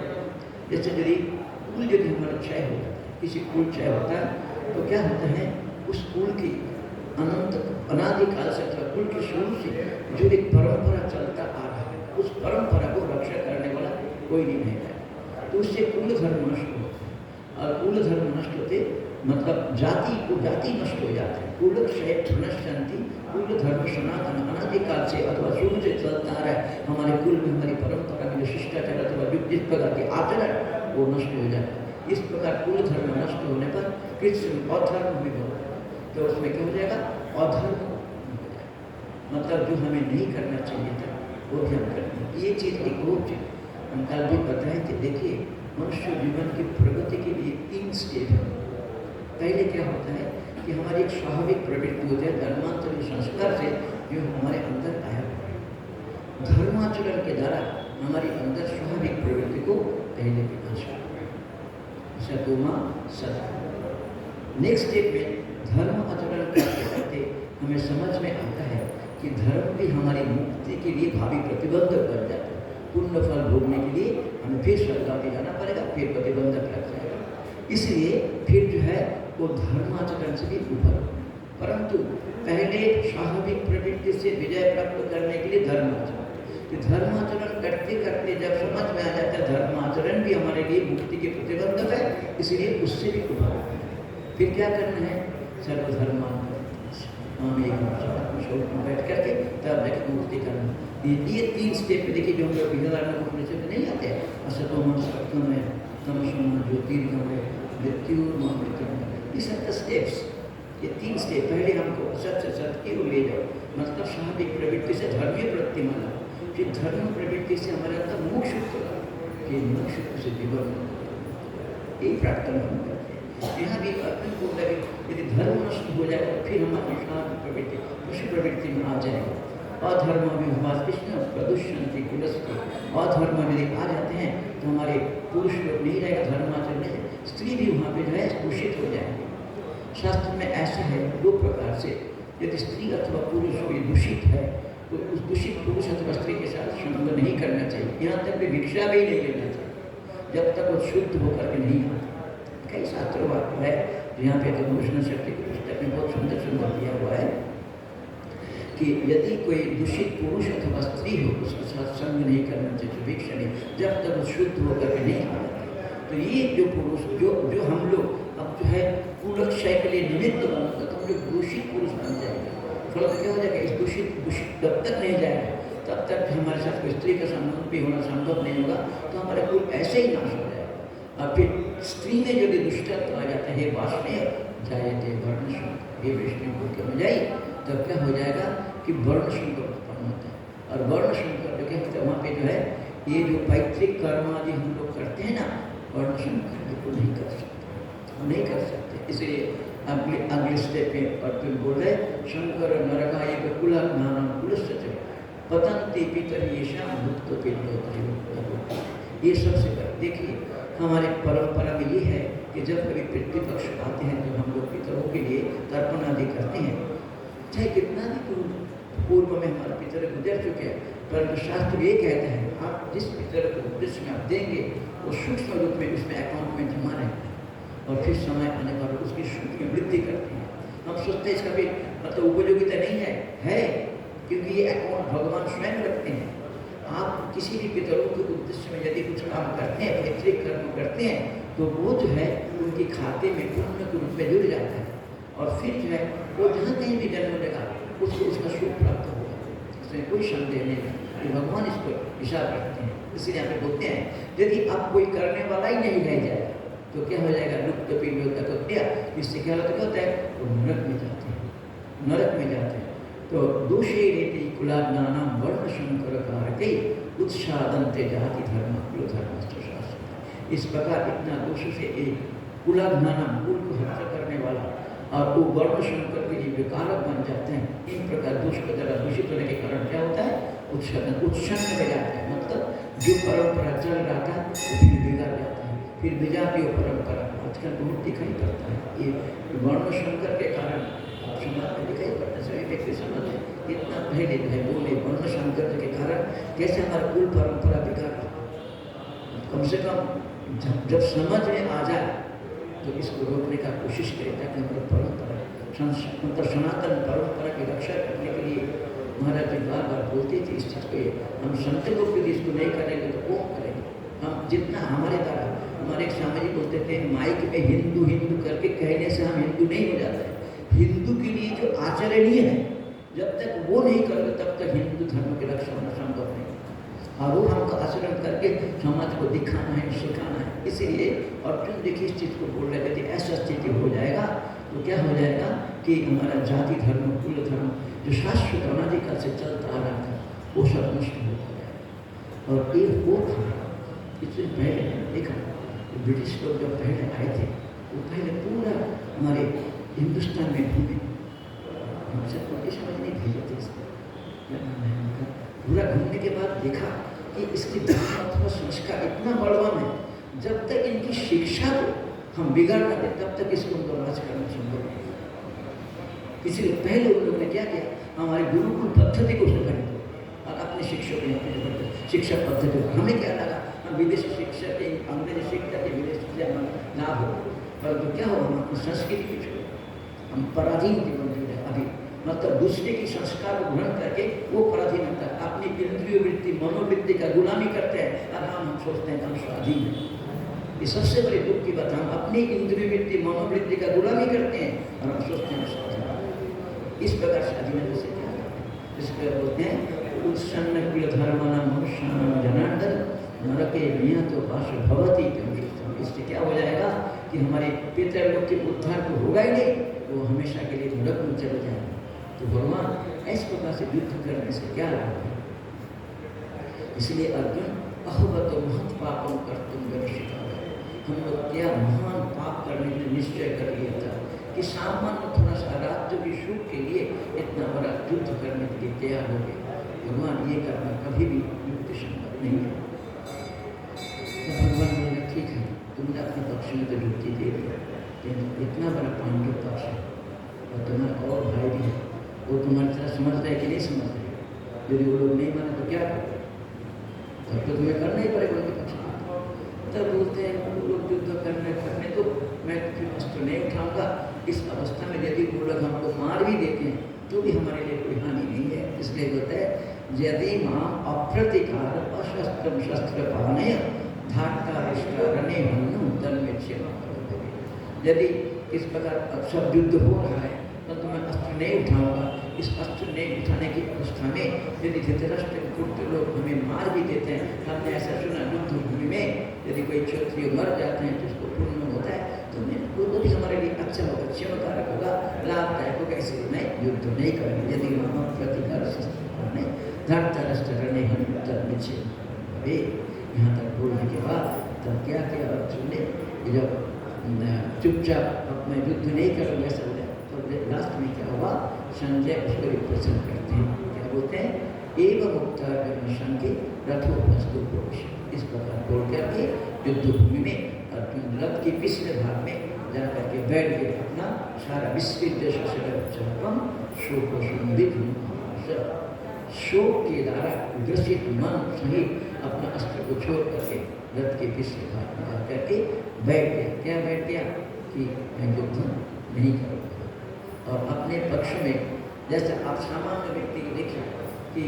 जैसे यदि कुल यदि हमारा क्षय होता है, किसी कुल क्षय होता है तो क्या होता है, उस कुल की अनंत अनादिकाल से अथवा कुल के शुरू से जो एक परंपरा चलता आ रहा है, उस परंपरा को रक्षा करने वाला कोई नहीं है। तो उससे कुल धर्म नष्ट होता है, और कुल धर्म नष्ट होते मतलब जाति नष्ट हो जाते हैं। कुल क्षय नश्यंती, कुल धर्म सनातन अनादिकाल से अथवा शुरू से चलता आ रहा है। हमारे कुल में, हमारी परंपरा में जो शिष्टाचार अथवा जिस प्रकार के आचरण वो नष्ट हो जाता है। इस प्रकार कुल धर्म नष्ट होने पर कृष्ण अधर्म भी होगा, तो उसमें क्या हो जाएगा? अधर्म हो जाएगा, मतलब जो हमें नहीं करना चाहिए था वो भी हम करेंगे। ये चीज़ एक और चीज़ हम कल भी बताएं कि देखिए, मनुष्य जीवन की प्रगति के लिए 3 स्टेप है। पहले क्या होता है कि हमारी एक स्वाभाविक प्रवृत्ति होती है धर्मांतरण संस्कार से जो हमारे अंदर आया है। धर्माचरण के द्वारा हमारी अंदर स्वाभाविक प्रवृत्ति को पहले विकास सतोमा सत। नेक्स्ट स्टेप में धर्म आचरण करते करते हमें समझ में आता है कि धर्म भी हमारी मुक्ति के लिए भावी प्रतिबंधक बन जाता है। पुण्य फल भोगने के लिए हमें फिर स्वर्ग में जाना पड़ेगा, फिर प्रतिबंधक लग जाएगा। इसलिए फिर जो है वो धर्माचरण से भी ऊपर। परंतु पहले स्वाभाविक प्रवृत्ति से विजय प्राप्त करने के लिए धर्माचरण, कि धर्माचरण करते करते जब समझ में आ जाता है धर्माचरण भी हमारे लिए मुक्ति के प्रतिबंधक है, इसलिए उससे भी ऊपर। फिर क्या करना है? सर्वधर्मांतरण बैठ करके तब जाकर मुक्ति करना। ये 3 स्टेप देखिए जो हम लोग परिषद में नहीं आते। असतोम सत्यम है, तमसोम ज्योतिर्गमय, मृत्यु मृत्युंजय, ये सब स्टेप्स। ये 3 स्टेप पहले हमको सत से सत्य की ओर ले जाओ, मतलब स्वाभाविक प्रवृत्ति से धर्मीय प्रवृत्ति माना, फिर धर्म प्रवृत्ति से हमारे अंदर मोक्ष होगा, फिर मोक्ष से जीवन। यही प्रार्थना हम करते हैं। यहाँ भी अर्जुन को लगे यदि धर्म नष्ट हो जाएगा फिर हमारी स्वाभाविक प्रवृत्ति उसी प्रवृत्ति में आ जाएगा। अधर्म विभाग कृष्ण प्रदूषण कुलस्ती, अधर्म यदि आ जाते हैं तो हमारे पुरुष लोग नहीं रहेगा, धर्माचरण नहीं, स्त्री भी वहाँ पे जो है दूषित हो जाएंगे। शास्त्र में ऐसा है 2 प्रकार से, यदि स्त्री अथवा पुरुष कोई दूषित है तो उस दूषित पुरुष अथवा स्त्री के साथ संबंध नहीं करना चाहिए, यहाँ तक कि भिक्षा भी नहीं लेना चाहिए जब तक वो शुद्ध होकर के नहीं आता। कई शास्त्रों वाक्य है यहाँ पे भूषण शक्ति की पुस्तक में बहुत सुंदर सुंदर दिया हुआ है कि यदि कोई दूषित पुरुष अथवा स्त्री हो उसके साथ संग नहीं करना चाहिए, भिक्षा नहीं, जब तक वो शुद्ध होकर के नहीं आता। तो ये जो पुरुष जो हम लोग अब जो है कुलक्षय के लिए निमित्त बनता तो हम लोग दूषित पुरुष बन जाएंगे। थोड़ा तो क्या हो जाएगा, इस दूषित जब तक नहीं जाएगा तब तक हमारे साथ कोई स्त्री का संबंध भी होना संभव नहीं होगा, तो हमारा कुल ऐसे ही नाश हो जाएगा। और फिर स्त्री में यदि दुष्टत्व आ जाता है, वासने जायते वर्ण शंकर, ये विष्णु के में जाए तब क्या हो जाएगा कि वर्ण शंकर उत्पन्न होता है। और वर्ण शंकर जो कहते हैं वहाँ पे जो है ये जो पैतृक कर्म आदि हम लोग करते हैं ना, वर्ण शंकर बिल्कुल नहीं कर सकते, नहीं कर सकते। इसलिए अगले स्टेप पे अर्जुन बोल रहे शंकर नरकाय कुल नाम कुलस्य पतंती पितर येषां मुक्त पिंडोत्तरयोः। ये सबसे पहले देखिए हमारे परंपरा में ये है कि जब कभी पितृपक्ष आते हैं तो हम लोग पितरों के लिए तर्पण आदि करते हैं, चाहे कितना भी पूर्व में हमारे पितर गुजर चुके हैं, परंतु शास्त्र ये कहता है आप जिस पितर को उद्देश्य में आप देंगे वो सूक्ष्म रूप में उसमें अकाउंट में जमा रहता है और फिर समय आने पर उसकी शुद्ध में वृद्धि करते हैं। हम सोचते हैं इसका भी मतलब उपयोगिता नहीं है क्योंकि ये अकाउंट भगवान स्वयं रखते हैं। आप किसी भी पितरों के उद्देश्य में यदि कुछ काम करते हैं, पैतृक कर्म करते हैं, तो वो जो है उनके खाते में पुण्य के रूप में जुड़ जाता है और फिर जो है वो जहाँ कहीं भी जन्म लेगा उसको उसका सुख प्राप्त होगा, इसमें कोई संदेह नहीं है कि भगवान इसको हिसाब रखते हैं। इसलिए हमें बोलते हैं यदि अब कोई करने वाला ही नहीं रह जाए तो क्या हो जाएगा, लुप्त पिंड तक। इससे क्या होता है वो नरक में जाते हैं, नरक में जाते हैं। तो दोषे रेति कुलाज्ञाना वर्ण शंकर कारके उत्सादंते जाति धर्म कुल धर्म। इस प्रकार इतना दोष से एक कुलाज्ञाना कुल को हत्या करने वाला और वो वर्ण शंकर के लिए विकारक बन जाते हैं। इन प्रकार दोष को जरा दूषित होने के कारण क्या होता है, उत्सन्न में जाता है। मतलब जो परंपरा चल रहा था वो फिर बिगड़ जाता है, फिर विजातीय परंपरा आजकल बहुत दिखाई पड़ता है। ये वर्ण शंकर के कारण समाज में दिखाई पड़ता है। सभी व्यक्ति समझ इतना पहले जो है बोले वर्ण शंकर के कारण कैसे हमारा कुल परंपरा बिगड़ रहा। कम से कम जब समझ में आ जाए तो इसको रोकने का कोशिश करें ताकि हमारी परंपरा मतलब सनातन परंपरा की रक्षा करने के लिए महाराज जी बार बार बोलते थे इस चीज़ को। हम संत लोग भी इसको नहीं करेंगे तो कौन करेंगे? हम जितना हमारे द्वारा, हमारे एक स्वामी जी बोलते थे माइक में हिंदू हिंदू करके कहने से हम हिंदू नहीं हो जाते हैं। हिंदू के लिए जो आचरणीय है जब तक वो नहीं करोगे तब तक हिंदू धर्म की रक्षा होना संभव नहीं। और वो हमको आचरण करके समाज को दिखाना है, सिखाना है। इसीलिए अर्जुन देखिए इस चीज़ को बोल रहे थे, ऐसा स्थिति हो जाएगा तो क्या हो जाएगा कि हमारा जाति धर्म, कुल धर्म जो शाश्वत अनादिकाल से चलता आ रहा था वो सब नष्ट हो जाएगा। और एक वो था, इससे पहले देखा ब्रिटिश लोग जब पहले आए थे वो पहले पूरा हमारे हिंदुस्तान में घूमे, हमसे कोई समझ नहीं भेजे थे इसको। पूरा घूमने के बाद देखा कि इसकी धर्म अथवा संस्कार इतना बलवान है, जब तक इनकी शिक्षा को हम बिगाड़ ना दें तब तक इसको बर्बाद करना संभव नहीं। इसलिए पहले उन लोगों ने क्या किया, हमारे गुरुकुल पद्धति को सुधार और अपने शिक्षकों ने शिक्षा पद्धति को, हमें क्या लगा हम विदेशी शिक्षा के अंग्रेजी शिक्षा के विदेशी शिक्षा लाभ हो, परंतु क्या हो हम अपनी संस्कृति की छोड़, हम पराधीन जीवन जी रहे अभी। मतलब दूसरे की संस्कार को ग्रहण करके वो पराधीन होता है, अपनी इंद्रिय वृत्ति मनोवृत्ति का गुलामी करते हैं और हम सोचते हैं हम स्वाधीन हैं। ये सबसे बड़ी दुख की बात, हम अपनी इंद्रिय वृत्ति मनोवृत्ति का गुलामी करते हैं और हम सोचते हैं स्वाधीन। इस प्रकार स्वाधीन से क्या इसको बोलते हैं उत्सन्न कुल धर्मना मनुष्याणां जनार्दन नरके नियतो वास भवति। इससे क्या हो जाएगा कि हमारे पितर लोग के उद्धार तो होगा ही नहीं, वो हमेशा के लिए नरक में चले जाएंगे। तो भगवान इस प्रकार से युद्ध करने से क्या लाभ है? इसलिए अर्जुन अहवत महत् पापम कर्तुम व्यवसिता, हम लोग क्या महान पाप करने के लिए निश्चय कर लिया था कि सामान्य थोड़ा सा राज्य की सुख के लिए इतना बड़ा युद्ध करने के लिए तैयार हो गए। भगवान ये करना कभी भी युद्ध संभव नहीं है। तो भगवान बोले ठीक है तुमने अपने पक्ष में तो युक्ति दे दी, लेकिन इतना बड़ा पांडव पक्ष है और तुम्हारा और भाई भी है, वो तुम्हारी तरह समझ रहे कि नहीं समझ रहे? यदि वो लोग नहीं माने तो क्या करोगे? तब तो तुम्हें करना ही पड़ेगा उनके पक्ष में। तब बोलते हैं वो लोग युद्ध करने तो मैं फिर अस्त्र नहीं उठाऊंगा। इस अवस्था में यदि वो लोग हमको मार भी देते हैं तो भी हमारे लिए कोई हानि नहीं है। इसलिए बोलते हैं यदि मां अप्रतिकार अशस्त्रम शस्त्र पाने धाटा रणे हनु तन्मे सेवा करोगे। यदि इस प्रकार सब युद्ध हो रहा है तो मैं अस्त्र नहीं उठाऊंगा। इस अस्त्र नहीं उठाने की अवस्था में यदि धृतराष्ट्र पुत्र लोग हमें मार भी देते हैं, हमने ऐसा सुना युद्ध भूमि में यदि कोई क्षत्रिय मर जाते हैं तो उसको पुण्य होता है, तो वो भी हमारे लिए अच्छा होगा, क्षमकारक होगा, लाभदायक होगा। इसलिए मैं युद्ध नहीं करूँगी। यदि हम प्रतिकार शस्त्र नहीं धृतराष्ट्र रणे हनु तन्मे सेवा करोगे। यहाँ तक बोलने के बाद तब क्या किया अर्जुन ने, जब चुपचाप अपना युद्ध नहीं करोगे ऐसा हो जाए तो लास्ट में क्या हुआ, संजय उसको रिप्रेजेंट करते हैं, क्या बोलते हैं एवं मुक्ता संगे रथो वस्तु पुरुष। इस प्रकार बोल करके युद्ध भूमि में अर्जुन रथ के पिछले भाग में जाकर के बैठ के अपना सारा विस्तृत शोक के द्वारा ग्रसित मन सहित अपना अस्त्र को छोड़ करके रथ के पिछले भाग में जाकर के बैठ गया। क्या बैठ गया कि मैं युद्ध नहीं करूँगा। और अपने पक्ष में जैसे आप सामान्य व्यक्ति को देखिए कि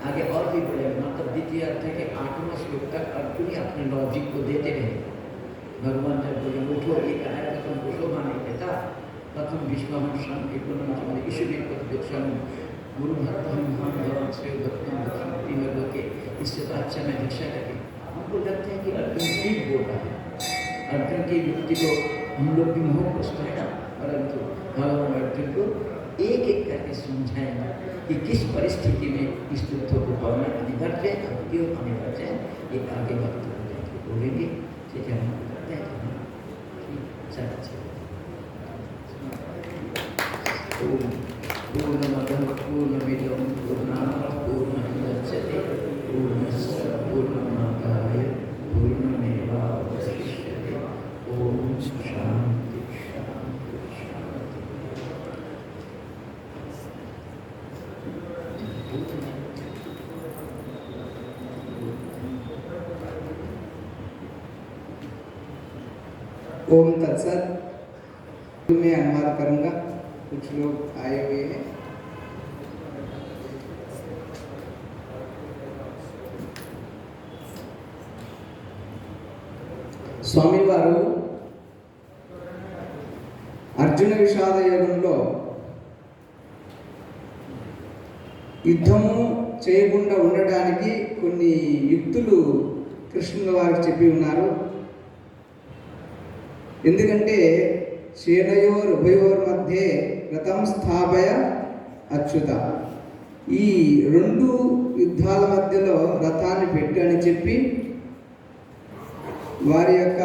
आगे और भी बोले, मतलब द्वितीय अर्थ है कि 8वां श्लोक तक अर्जुन अपने लॉजिक को देते रहे। भगवान जब बोले उठो ये कहा है तो तुमको शोभा नहीं देता, प्रथम विश्वहंसम एक ईश्वरी पद गुरु भक्त हम भगवान से भक्ति में लोग इससे तो अच्छा मैं भिक्षा करके हमको लगता है कि अर्जुन ठीक बोल रहा है। अर्जुन की युक्ति को हम लोग भी मोहग्रस्त है ना, परंतु भगवान अर्जुन को एक एक करके समझाएंगे कि किस परिस्थिति में इस युद्ध को पढ़ना अनिवार्य है, क्यों अनिवार्य है, एक आगे वक्त बोलेंगे। ठीक है, हम करते हैं पूर्णमदः पूर्णमिदं पूर्णात् पूर्णमुदच्यते पूर्णस्य पूर्णमादाय पूर्णमेवावशिष्यते। ओम शांति शांति शांति। ओम तत्सत। मैं अनुवाद करूंगा। कुछ लोग आए हुए हैं। స్వామివారు అర్జున విషాద యోగంలో యుద్ధము చేయకుండా ఉండటానికి కొన్ని యుక్తులు కృష్ణుల వారికి చెప్పి ఉన్నారు. ఎందుకంటే సేనయోర్ ఉభయోర్ మధ్య రథం స్థాపయ అచ్యుత, ఈ రెండు యుద్ధాల మధ్యలో రథాన్ని పెట్టు అని చెప్పి వారి యొక్క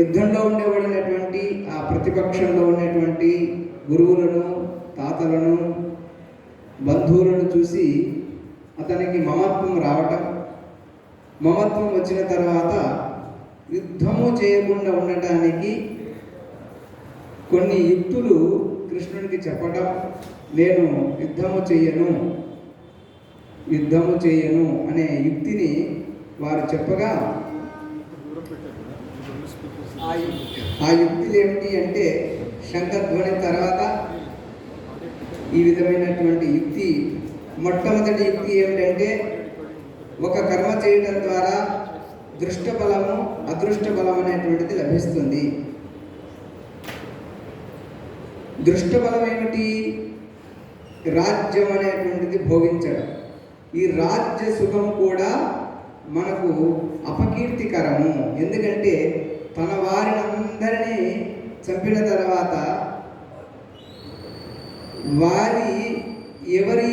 యుద్ధంలో ఉండేవాడినటువంటి ఆ ప్రతిపక్షంలో ఉన్నటువంటి గురువులను, తాతలను, బంధువులను చూసి అతనికి మమత్వం రావటం, మమత్వం వచ్చిన తర్వాత యుద్ధము చేయకుండా ఉండటానికి కొన్ని యుక్తులు కృష్ణునికి చెప్పటం, నేను యుద్ధము చేయను అనే యుక్తిని వారు చెప్పగా ఆ యుక్తులు ఏమిటి అంటే శంఖధ్వని తర్వాత ఈ విధమైనటువంటి యుక్తి. మొట్టమొదటి యుక్తి ఏమిటంటే ఒక కర్మ చేయడం ద్వారా దృష్ట బలము అదృష్ట బలం అనేటువంటిది లభిస్తుంది. దృష్ట బలం ఏమిటి? రాజ్యం అనేటువంటిది భోగించడం. ఈ రాజ్య సుఖం కూడా మనకు అపకీర్తికరము. ఎందుకంటే తన వారిని అందరినీ చంపిన తర్వాత ఎవరి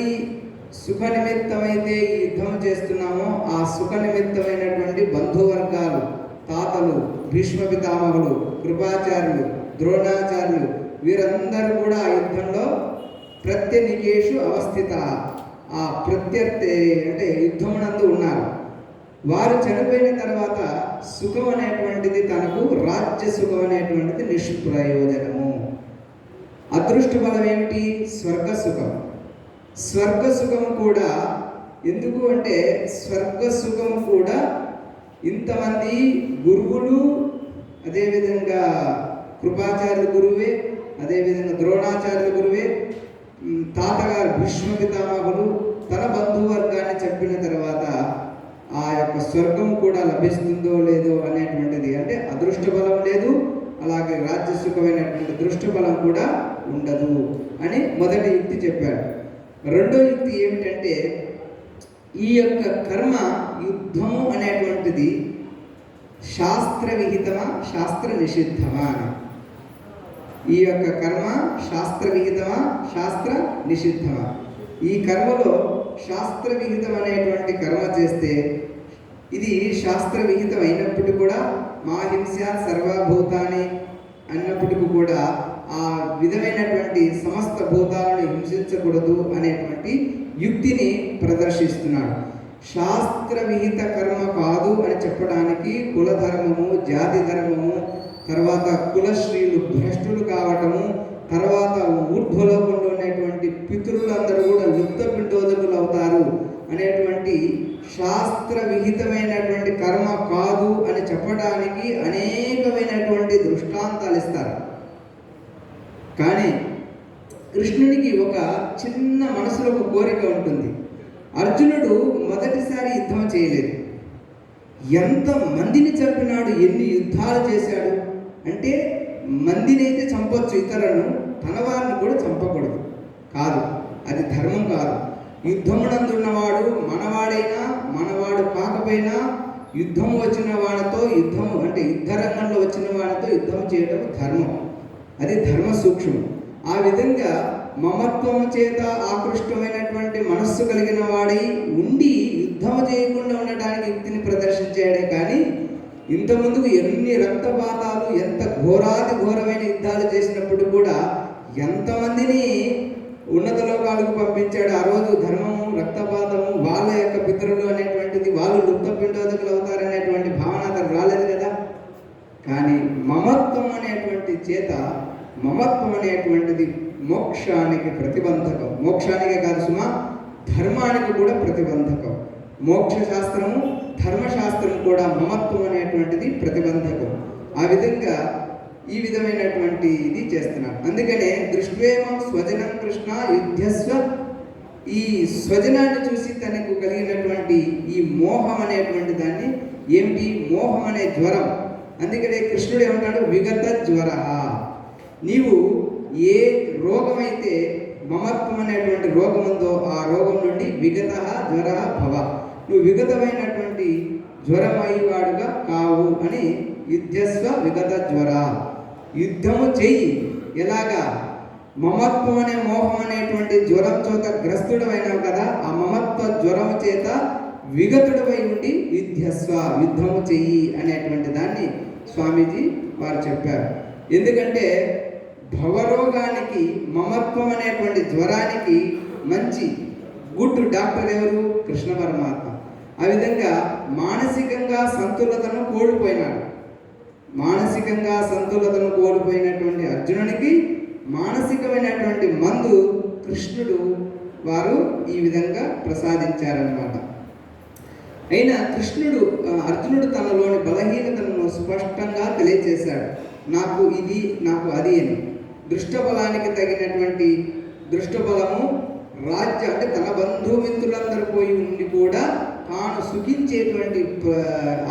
సుఖ నిమిత్తమైతే ఈ యుద్ధం చేస్తున్నామో ఆ సుఖ నిమిత్తమైనటువంటి బంధువర్గాలు, తాతలు, భీష్మ పితామహులు, కృపాచార్యులు, ద్రోణాచార్యులు, వీరందరూ కూడా ఆ యుద్ధంలో ప్రత్యనికేషు అవస్థిత, ఆ ప్రత్యర్థి అంటే యుద్ధమునందు ఉన్నారు. వారు చనిపోయిన తర్వాత సుఖం అనేటువంటిది తనకు రాజ్య సుఖం అనేటువంటిది నిష్ప్రయోజనము. అదృష్ట బలం ఏమిటి? స్వర్గ సుఖం. స్వర్గ సుఖం కూడా ఎందుకు అంటే స్వర్గ సుఖం కూడా ఇంతమంది గురువులు, అదేవిధంగా కృపాచార్యుల గురువే, అదేవిధంగా ద్రోణాచార్యుల గురువే, తాతగారు భీష్మ పితామహులు తన బంధువర్గాన్ని చంపిన తర్వాత ఆ యొక్క స్వర్గం కూడా లభిస్తుందో లేదో అనేటువంటిది, అంటే అదృష్ట బలం లేదు, అలాగే రాజ్యసుఖమైనటువంటి దృష్ట బలం కూడా ఉండదు అని మొదటి యుక్తి చెప్పాడు. రెండో యుక్తి ఏమిటంటే ఈ యొక్క కర్మ యుద్ధము అనేటువంటిది శాస్త్ర విహితమా శాస్త్ర నిషిద్ధమా అని. ఈ యొక్క కర్మ శాస్త్ర విహితమా శాస్త్ర నిషిద్ధమా? ఈ కర్మలో శాస్త్ర విహితం అనేటువంటి కర్మ చేస్తే ఇది శాస్త్ర విహితం అయినప్పటికీ కూడా మా హింస సర్వభూతాన్ని అన్నప్పటికీ కూడా ఆ విధమైనటువంటి సమస్త భూతాలను హింసించకూడదు అనేటువంటి యుక్తిని ప్రదర్శిస్తున్నాడు. శాస్త్ర విహిత కర్మ కాదు అని చెప్పడానికి కులధర్మము, జాతి ధర్మము, తర్వాత కులశ్రీలు భ్రష్టులు కావటము, తర్వాత ఊర్ధ్వలోకంలో ఉన్నటువంటి పితృలందరూ కూడా లుప్త పిండోదకులు అవుతారు అనేటువంటి శాస్త్ర విహితమైనటువంటి కర్మ కాదు అని చెప్పడానికి అనేకమైనటువంటి దృష్టాంతాలు ఇస్తారు. కానీ కృష్ణునికి ఒక చిన్న మనసులో ఒక కోరిక ఉంటుంది. అర్జునుడు మొదటిసారి యుద్ధం చేయలేదు. ఎంత మందిని చంపినాడు, ఎన్ని యుద్ధాలు చేశాడు అంటే మందిని అయితే చంపొచ్చు ఇతరులను, తన వారిని కూడా చంపకూడదు. కాదు, అది ధర్మం కాదు. యుద్ధమునందున్నవాడు మనవాడైనా మనవాడు కాకపోయినా యుద్ధం వచ్చిన వాడితో యుద్ధము అంటే యుద్ధ రంగంలో వచ్చిన వాడితో యుద్ధం చేయడం ధర్మం. అది ధర్మ సూక్ష్మం. ఆ విధంగా మమత్వం చేత ఆకృష్టమైనటువంటి మనస్సు కలిగిన వాడై ఉండి యుద్ధం చేయకుండా ఉండటానికి యుక్తిని ప్రదర్శించాడే కానీ ఇంతకుముందుకు ఎన్ని రక్తపాతాలు, ఎంత ఘోరాతి ఘోరమైన యుద్ధాలు చేసినప్పుడు కూడా ఎంతమందిని ఉన్నత లోకాలకు పంపించాడు. ఆ రోజు ధర్మము, రక్తపాతము, వాళ్ళ యొక్క పితరులు అనేటువంటిది, వాళ్ళు లుప్త పిండోదకులు అవుతారనేటువంటి భావన అతను రాలేదు కదా. కానీ మమత్వం అనేటువంటి చేత, మమత్వం అనేటువంటిది మోక్షానికి ప్రతిబంధకం. మోక్షానికే కాదు సుమా, ధర్మానికి కూడా ప్రతిబంధకం. మోక్ష శాస్త్రము, ధర్మశాస్త్రం కూడా మమత్వం అనేటువంటిది ప్రతిబంధకం. ఆ విధంగా ఈ విధమైనటువంటి ఇది చేస్తున్నారు. అందుకనే దృష్ట్వేమం స్వజనం కృష్ణ యుద్ధస్వ, ఈ స్వజనాన్ని చూసి తనకు కలిగినటువంటి ఈ మోహం అనేటువంటి దాన్ని ఏమిటి, మోహం అనే జ్వరం. అందుకనే కృష్ణుడు ఏమంటాడు, విగత జ్వర. నీవు ఏ రోగమైతే మమత్వం అనేటువంటి రోగం ఉందో ఆ రోగం నుండి విగత జ్వర భవ, నువ్వు విగతమైనటువంటి జ్వరమయ్యేవాడుగా కావు అని యుద్ధస్వ విగత జ్వర. యుద్ధము చెయ్యి. ఎలాగా, మమత్వం అనే మోహం అనేటువంటి జ్వరం చేత గ్రస్తుడు అయినావు కదా, ఆ మమత్వ జ్వరము చేత విగతుడవై ఉండి యుద్ధస్వ, యుద్ధము చెయ్యి అనేటువంటి దాన్ని స్వామీజీ వారు చెప్పారు. ఎందుకంటే భవరోగానికి, మమత్వం అనేటువంటి జ్వరానికి మంచి గుడ్ డాక్టర్ ఎవరు, కృష్ణ పరమాత్మ. ఆ విధంగా మానసికంగా సంతులతను కోల్పోయినాడు. మానసికంగా సంతులతను కోల్పోయినటువంటి అర్జునునికి మానసికమైనటువంటి మందు కృష్ణుడు వారు ఈ విధంగా ప్రసాదించారన్నమాట. అయినా అర్జునుడు తనలోని బలహీనతను స్పష్టంగా తెలియజేశాడు. నాకు ఇది, నాకు అది అని. దృష్టబలానికి తగినటువంటి దృష్టబలము రాజ్యం అంటే తన బంధుమిత్రులందరూ పోయి ఉండి కూడా తాను సుఖించేటువంటి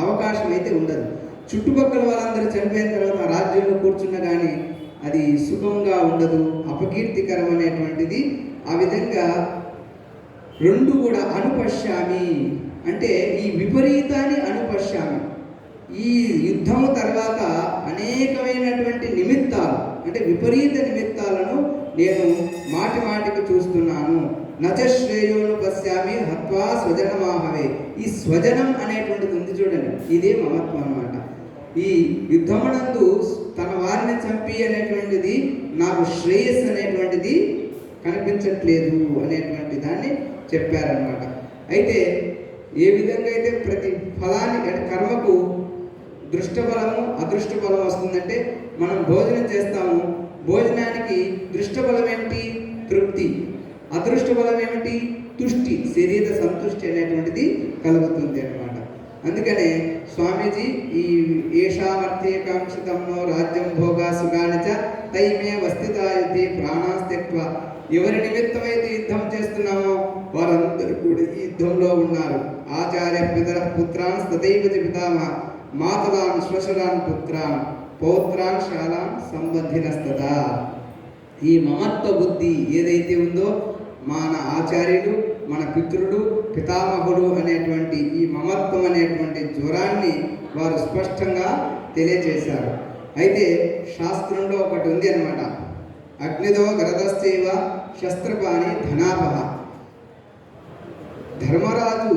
అవకాశం అయితే ఉండదు. చుట్టుపక్కల వాళ్ళందరూ చనిపోయిన తర్వాత రాజ్యంలో కూర్చున్న కానీ అది సుఖంగా ఉండదు, అపకీర్తికరం అనేటువంటిది. ఆ విధంగా రెండు కూడా అనుపశ్యామి అంటే ఈ విపరీతాన్ని అనుపశ్యామి. ఈ యుద్ధము తర్వాత అనేకమైనటువంటి నిమిత్తాలు అంటే విపరీత నిమిత్తాలను నేను మాటి మాటికి చూస్తున్నాను. నచశ్రేయోను పశ్యామి హత్వా స్వజనమాహవే. ఈ స్వజనం అనేటువంటిది ఉంది చూడండి, ఇదే మమత్వం అన్నమాట. ఈ యుద్ధమునందు తన వారిని చంపి అనేటువంటిది నాకు శ్రేయస్సు అనేటువంటిది కనిపించట్లేదు అనేటువంటి దాన్ని చెప్పారనమాట. అయితే ఏ విధంగా అయితే ప్రతి ఫలాన్ని అంటే కర్మకు దృష్టబలము అదృష్టబలం వస్తుందంటే, మనం భోజనం చేస్తాము, భోజనానికి దృష్టబలం ఏమిటి, తృప్తి. అదృష్టబలం ఏమిటి, తుష్టి, శరీర సంతుష్టి అనేటువంటిది కలుగుతుంది అన్నమాట. అందుకనే స్వామీజీ ఈ ఏషామర్థ్యేకాంక్షితంలో రాజ్యం భోగా సుగానిచ తైమే వస్థితాయుతి ప్రాణాస్త్యక్వ. ఎవరి నిమిత్తమైతే యుద్ధం చేస్తున్నామో వారందరూ కూడా ఈ యుద్ధంలో ఉన్నారు. ఆచార్య పితర పుత్రాన్ తథైవ పితామహ మాతలాన్ శ్వశురాన్ పుత్రాన్ పౌత్రాన్ శాలాన్ సంబంధినస్తదా. ఈ మమత్వ బుద్ధి ఏదైతే ఉందో మన ఆచార్యులు, మన పితృడు, పితామహుడు అనేటువంటి ఈ మమత్వం అనేటువంటి జ్వరాన్ని వారు స్పష్టంగా తెలియజేశారు. అయితే శాస్త్రంలో ఒకటి ఉంది అన్నమాట, అగ్నిదో గరదశ్చైవ శస్త్రపాణి ధనాపహ. ధర్మరాజు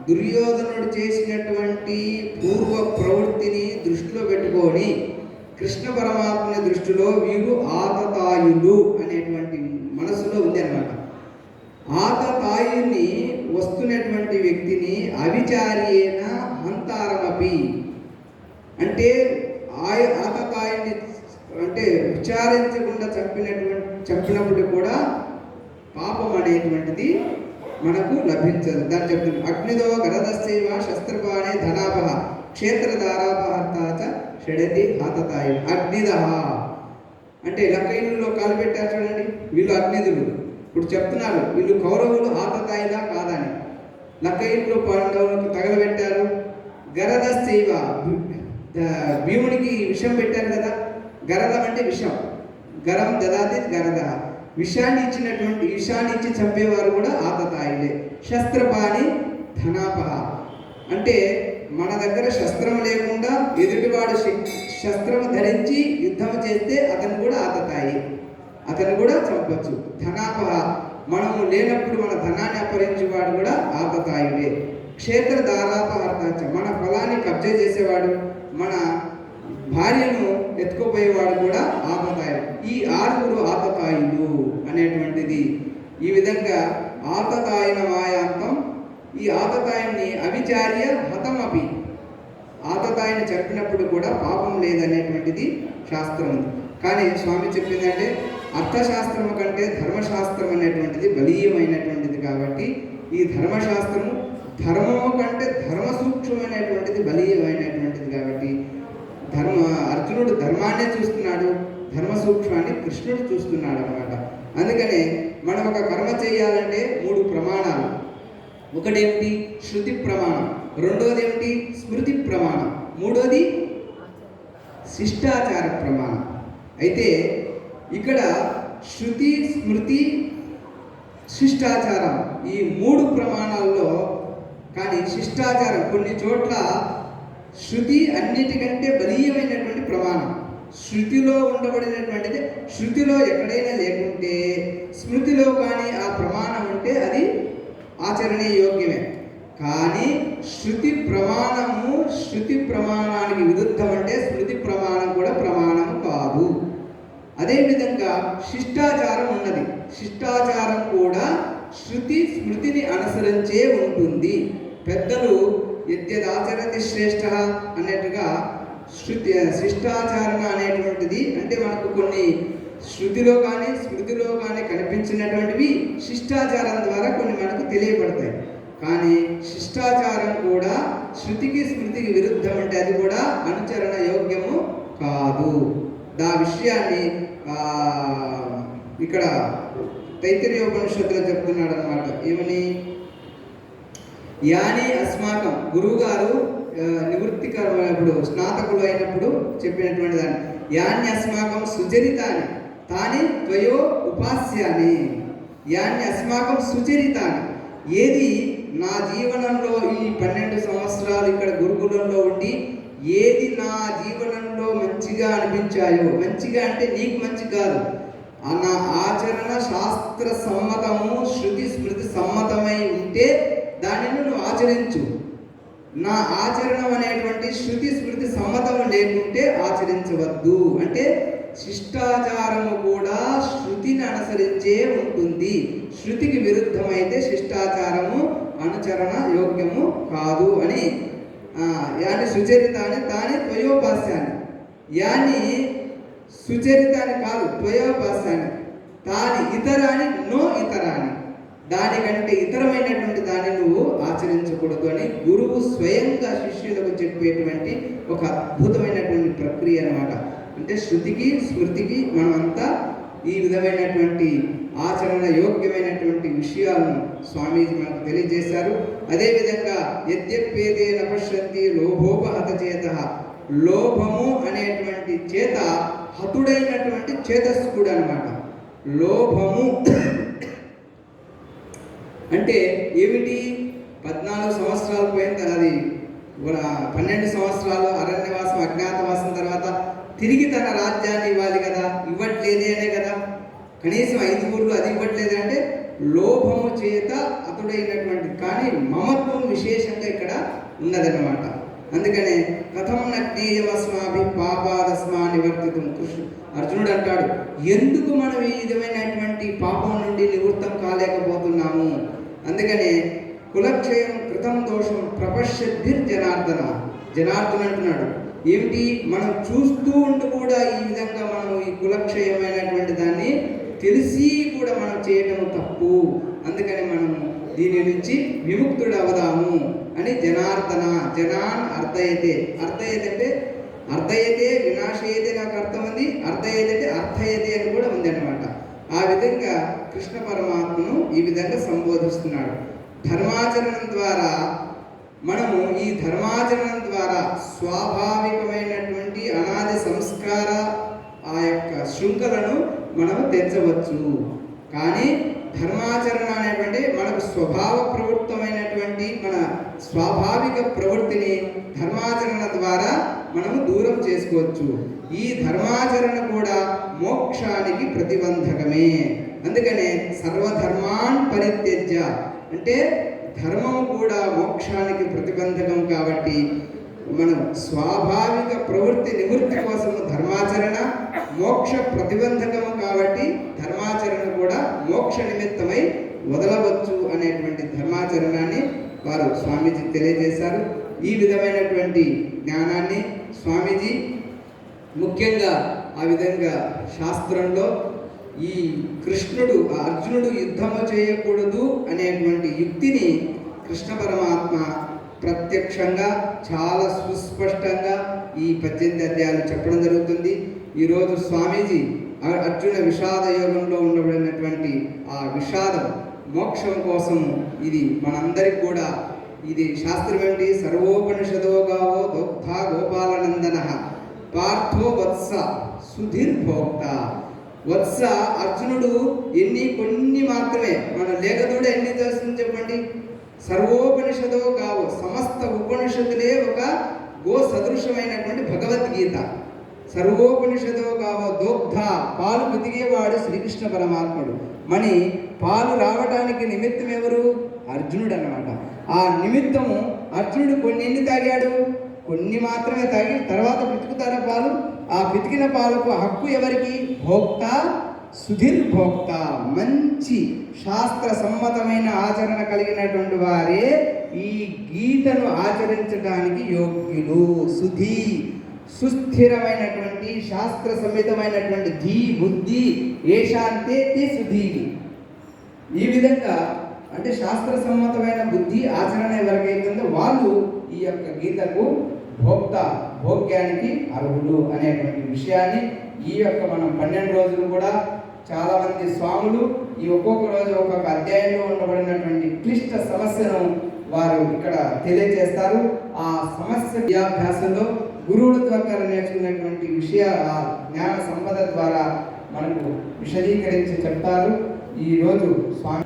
దుర్యోధనుడు చేసినటువంటి పూర్వ ప్రవృత్తిని దృష్టిలో పెట్టుకొని కృష్ణ పరమాత్మని దృష్టిలో వీరు ఆతతాయులు అనేటువంటి మనసులో ఉంది అన్నమాట. ఆతతాయుని వస్తున్నటువంటి వ్యక్తిని అవిచార్యేన హంతారమపి అంటే ఆతతాయుని అంటే విచారించకుండా చంపినప్పుడు కూడా పాపం అనేటువంటిది మనకు లభించదు. దాన్ని చెప్తుంది, అగ్నిదో గరదశ్చైవ శస్త్రపాణే ధనాపహ క్షేత్రధారాపహర్త షడతి ఆతతాయు. అగ్నిదహ అంటే లక్కైనులో కాలు పెట్టారు చూడండి, వీళ్ళు అగ్నిదులు. ఇప్పుడు చెప్తున్నారు వీళ్ళు కౌరవులు ఆతతాయిలా కాదని. లక్కైనులో పాండవులకు తగలబెట్టారు. గరదశ్చైవ భీమునికి విషం పెట్టారు కదా, గరదం అంటే విషం, గరం దదాతి గరద. విషాన్ని ఇచ్చి చంపేవారు కూడా ఆతతాయిలే. శస్త్రపాణి ధనాపహ అంటే మన దగ్గర శస్త్రం లేకుండా ఎదుటివాడు శస్త్రము ధరించి యుద్ధం చేస్తే అతను కూడా ఆతతాయి, అతను కూడా చంపచ్చు. ధనాపహ మనము లేనప్పుడు మన ధనాన్ని అపహరించేవాడు కూడా ఆతతాయుడే. క్షేత్ర దారాపహర్తాచ మన పొలాన్ని కబ్జా చేసేవాడు, మన భార్యను ఎత్తుకుపోయేవాడు కూడా ఆతతాయుడు. ఈ ఆరుగురు ఆతతాయులు అనేటువంటిది. ఈ విధంగా ఆతతాయన మాయాంతం. ఈ ఆతతాయిని అవిచార్య హతమపి, ఆతతాయిని చంపినప్పుడు కూడా పాపం లేదనేటువంటిది శాస్త్రం ఉంది. కానీ స్వామి చెప్పిందంటే అర్థశాస్త్రము కంటే ధర్మశాస్త్రం అనేటువంటిది బలీయమైనటువంటిది. కాబట్టి ఈ ధర్మశాస్త్రము ధర్మము కంటే ధర్మ సూక్ష్మమైనటువంటిది బలీయమైనటువంటిది. కాబట్టి అర్జునుడు ధర్మాన్నే చూస్తున్నాడు, ధర్మ సూక్ష్మాన్ని కృష్ణుడు చూస్తున్నాడు అన్నమాట. అందుకనే మనం ఒక కర్మ చేయాలంటే 3 ప్రమాణాలు. ఒకటేమిటి? శృతి ప్రమాణం. రెండోది ఏమిటి? స్మృతి ప్రమాణం. మూడోది శిష్టాచార ప్రమాణం. అయితే ఇక్కడ శృతి, స్మృతి, శిష్టాచారం ఈ 3 ప్రమాణాల్లో కానీ శిష్టాచారం కొన్ని చోట్ల శృతి అన్నిటికంటే బలీయమైనటువంటి ప్రమాణం. శృతిలో ఉండబడినటువంటిది, శృతిలో ఎక్కడైనా లేకుంటే స్మృతిలో కానీ ఆ ప్రమాణం ఉంటే అది ఆచరణీయ యోగ్యమే. కానీ శృతి ప్రమాణము శృతి ప్రమాణానికి విరుద్ధం అంటే స్మృతి ప్రమాణం కూడా ప్రమాణము కాదు. అదేవిధంగా శిష్టాచారం ఉన్నది. శిష్టాచారం కూడా శృతి స్మృతిని అనుసరించే ఉంటుంది. పెద్దలు యద్యదాచరతి శ్రేష్ఠ అన్నట్టుగా శిష్టాచారణ అనేటువంటిది అంటే మనకు కొన్ని శృతిలో కానీ స్మృతిలో కానీ కనిపించినటువంటివి శిష్టాచారం ద్వారా కొన్ని మనకు తెలియబడతాయి. కానీ శిష్టాచారం కూడా శృతికి స్మృతికి విరుద్ధం అంటే అది కూడా అనుచరణ యోగ్యము కాదు. దా విషయాన్ని ఇక్కడ తైత్తిరీయోపనిషత్తులో చెప్తున్నాడు అన్నమాట. ఏమని? యాని అస్మాకం గురువు గారు నివృత్తికరమైనప్పుడు స్నాతకులు అయినప్పుడు చెప్పినటువంటి దాన్ని యాని అస్మాకం సుచరితాని తాని త్వయో ఉపాస్యాని. యాని అస్మాకం సుచరితాని, ఏది నా జీవనంలో ఈ 12 సంవత్సరాలు ఇక్కడ గురుకులంలో ఉండి ఏది నా జీవనంలో మంచిగా అనిపించాయో, మంచిగా అంటే నీకు మంచి కాదు, నా ఆచరణ శాస్త్ర సమ్మతము శృతి స్మృతి సమ్మతమై ఉంటే దానిని నువ్వు ఆచరించు. నా ఆచరణం అనేటువంటి శృతి స్మృతి సమ్మతం లేకుంటే ఆచరించవద్దు. అంటే శిష్టాచారము కూడా శృతిని అనుసరించే ఉంటుంది. శృతికి విరుద్ధమైతే శిష్టాచారము అనుచరణ యోగ్యము కాదు అని. యాని సుచరితాన్ని తాని త్వయోపాస్యాన్ని, యాని సుచరితాన్ని కాదు త్వయోపాస్యాన్ని, తాని ఇతరాని నో ఇతరాని, దానికంటే ఇతరమైనటువంటి దాన్ని నువ్వు ఆచరించకూడదు అని గురువు స్వయంగా శిష్యులకు చెప్పేటువంటి ఒక అద్భుతమైనటువంటి ప్రక్రియ అన్నమాట. అంటే శృతికి స్మృతికి మనమంతా ఈ విధమైనటువంటి ఆచరణ యోగ్యమైనటువంటి విషయాలను స్వామీజీ మనకు తెలియజేశారు. అదేవిధంగా యద్యప్యేదే నపశ్యంతి లోభోపహత చేత, లోభము అనేటువంటి చేత హతుడైనటువంటి చేతస్కుడు అన్నమాట. లోభము అంటే ఏమిటి? 14 సంవత్సరాలు పోయిన అది 12 సంవత్సరాలు అరణ్యవాసం అజ్ఞాతవాసం తర్వాత తిరిగి తన రాజ్యాన్ని ఇవ్వాలి కదా, ఇవ్వట్లేదే అనే కదా. కనీసం 5 ఊర్లు అది ఇవ్వట్లేదు అంటే లోభము చేత అతుడైనటువంటి, కానీ మమత్వం విశేషంగా ఇక్కడ ఉన్నదన్నమాట. అందుకనే కథం నజ్ఞేయమస్మాభి పాపాదస్మా నివర్తితం. అర్జునుడు అంటాడు, ఎందుకు మనం ఈ విధమైనటువంటి పాపం నుండి నివృత్తం కాలేకపోతున్నాము? అందుకనే కులక్షయం కృతం దోషం ప్రపశ్యద్భిర్ జనార్దన. జనార్దన్ అంటున్నాడు ఏమిటి? మనం చూస్తూ ఉంటూ కూడా ఈ విధంగా మనం ఈ కులక్షయమైనటువంటి దాన్ని తెలిసి కూడా మనం చేయటం తప్పు. అందుకని మనం దీని నుంచి విముక్తుడు అవదాము అని జనార్దన. జనాన్ అర్థయతే. అర్థయతే అంటే అర్థయతే వినాశయతే నాకు అర్థం ఉంది, అర్థయతే అంటే అర్థయతే అని కూడా ఉంది అన్నమాట. ఆ విధంగా కృష్ణ పరమాత్మను ఈ విధంగా సంబోధిస్తున్నాడు. ధర్మాచరణం ద్వారా మనము ఈ ధర్మాచరణం ద్వారా స్వాభావికమైనటువంటి అనాది సంస్కార ఆ యొక్క శృంఖలను మనము తెచ్చవచ్చు. కానీ ధర్మాచరణ అనేటువంటి మనకు స్వభావ ప్రవృత్తమైనటువంటి మన స్వాభావిక ప్రవృత్తిని ధర్మాచరణ ద్వారా మనము దూరం చేసుకోవచ్చు. ఈ ధర్మాచరణ కూడా మోక్షానికి ప్రతిబంధకమే. అందుకనే సర్వధర్మాన్ పరిత్యజ్య అంటే ధర్మం కూడా మోక్షానికి ప్రతిబంధకం. కాబట్టి మనం స్వాభావిక ప్రవృత్తి నివృత్తి కోసం ధర్మాచరణ, మోక్ష ప్రతిబంధకము కాబట్టి ధర్మాచరణ కూడా మోక్ష నిమిత్తమై వదలవచ్చు అనేటువంటి ధర్మాచరణాన్ని వారు స్వామీజీ తెలియజేశారు. ఈ విధమైనటువంటి జ్ఞానాన్ని స్వామీజీ ముఖ్యంగా ఆ విధంగా శాస్త్రంలో ఈ కృష్ణుడు అర్జునుడు యుద్ధము చేయకూడదు అనేటువంటి యుక్తిని కృష్ణ పరమాత్మ ప్రత్యక్షంగా చాలా సుస్పష్టంగా ఈ 18 అధ్యాయాలు చెప్పడం జరుగుతుంది. ఈరోజు స్వామీజీ అర్జున విషాద యోగంలో ఉండబడినటువంటి ఆ విషాదం మోక్షం కోసం ఇది మనందరికి కూడా ఇది శాస్త్రం ఏంటి? సర్వోపనిషదో గావో దోగ్ధా గోపాలనందన పార్థో వత్స సుధీర్భోక్త. వత్స అర్జునుడు కొన్ని మాత్రమే, మన లేఖదూడ ఎన్ని తెలుస్తుంది చెప్పండి? సర్వోపనిషదో గావో, సమస్త ఉపనిషత్తులే ఒక గో సదృశమైనటువంటి భగవద్గీత. సర్వోపనిషదో గావో దోగ్ధ, పాలు పితికేవాడు శ్రీకృష్ణ పరమాత్ముడు. మని పాలు రావడానికి నిమిత్తం ఎవరు? అర్జునుడు అన్నమాట. ఆ నిమిత్తము అర్జునుడు ఎన్ని తాగాడు? కొన్ని మాత్రమే తాగి తర్వాత పితుకుతారా పాలు? ఆ పితికిన పాలకు హక్కు ఎవరికి? భోక్త సుధీర్భోక్త. మంచి శాస్త్ర సమ్మతమైన ఆచరణ కలిగినటువంటి వారే ఈ గీతను ఆచరించడానికి యోగ్యులు. సుధీ, సుస్థిరమైనటువంటి శాస్త్ర సమ్మితమైనటువంటి ధీ బుద్ధి ఏషాంతే సుధీ. ఈ విధంగా అంటే శాస్త్ర సమ్మతమైన బుద్ధి ఆచరణ ఎవరికైతుందో వాళ్ళు ఈ యొక్క గీతకు భోక్త, భోగ్యానికి అర్హులు అనేటువంటి విషయాన్ని ఈ యొక్క మనం 12 రోజులు కూడా చాలామంది స్వాములు ఈ ఒక్కొక్క రోజు ఒక్కొక్క అధ్యాయంలో ఉండబడినటువంటి క్లిష్ట సమస్యను వారు ఇక్కడ తెలియజేస్తారు. ఆ సమస్య విద్యాభ్యాసంలో గురువుల ద్వారా నేర్చుకున్నటువంటి విషయ ఆ జ్ఞాన సంపద ద్వారా మనకు విశదీకరించి చెప్తారు. ఈరోజు స్వామి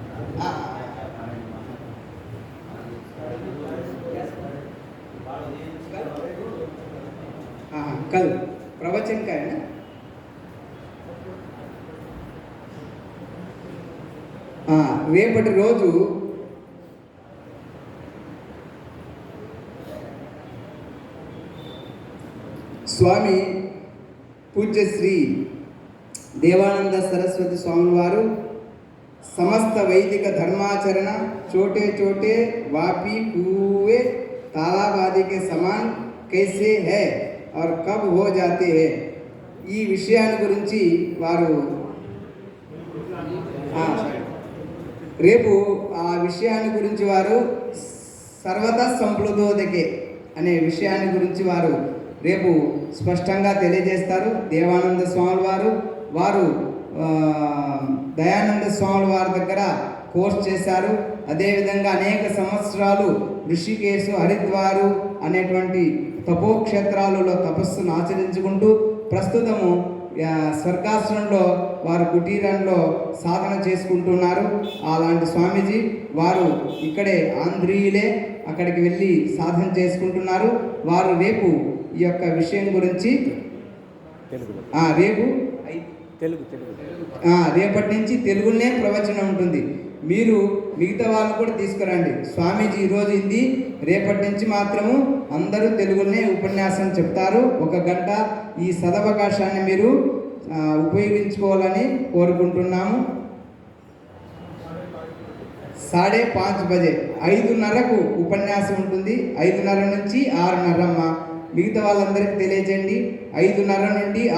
कल प्रवचन का है ना? రేపటి రోజు స్వామి పూజ్య శ్రీ దేవానంద సరస్వతి స్వామి వారు సమస్త వైదిక ధర్మాచరణ చోటే చోటే వాపి కుए तालाब आदि के समान कैसे है और कब हो जाते हैं ఈ విషయాన్ని గురించి వారు రేపు ఆ విషయాన్ని గురించి వారు సర్వదా సంప్లుతోదకే అనే విషయాన్ని గురించి వారు రేపు స్పష్టంగా తెలియజేస్తారు. దేవానంద స్వాముల వారు దయానంద స్వాముల వారి దగ్గర కోర్స్ చేశారు. అదేవిధంగా అనేక సంవత్సరాలు ఋషికేశు, హరిద్వారు అనేటువంటి తపోక్షేత్రాలలో తపస్సును ఆచరించుకుంటూ ప్రస్తుతము స్వర్గాశ్రమంలో వారు కుటీరంలో సాధన చేసుకుంటున్నారు. అలాంటి స్వామీజీ వారు ఇక్కడే ఆంధ్రీయులే, అక్కడికి వెళ్ళి సాధన చేసుకుంటున్నారు. వారు రేపు ఈ యొక్క విషయం గురించి రేపటి నుంచి తెలుగులోనే ప్రవచనం ఉంటుంది. మీరు మిగతా వాళ్ళు కూడా తీసుకురండి. స్వామీజీ ఈరోజు హిందీ, రేపటి నుంచి మాత్రము అందరూ తెలుగులోనే ఉపన్యాసం చెప్తారు. 1 గంట ఈ సదవకాశాన్ని మీరు ఉపయోగించుకోవాలని కోరుకుంటున్నాము. 5:30 బజే 5:30కు ఉపన్యాసం ఉంటుంది. 5:30 నుంచి 6:30 అమ్మ. మిగతా వాళ్ళందరికీ తెలియజేయండి. 5:30 నుండి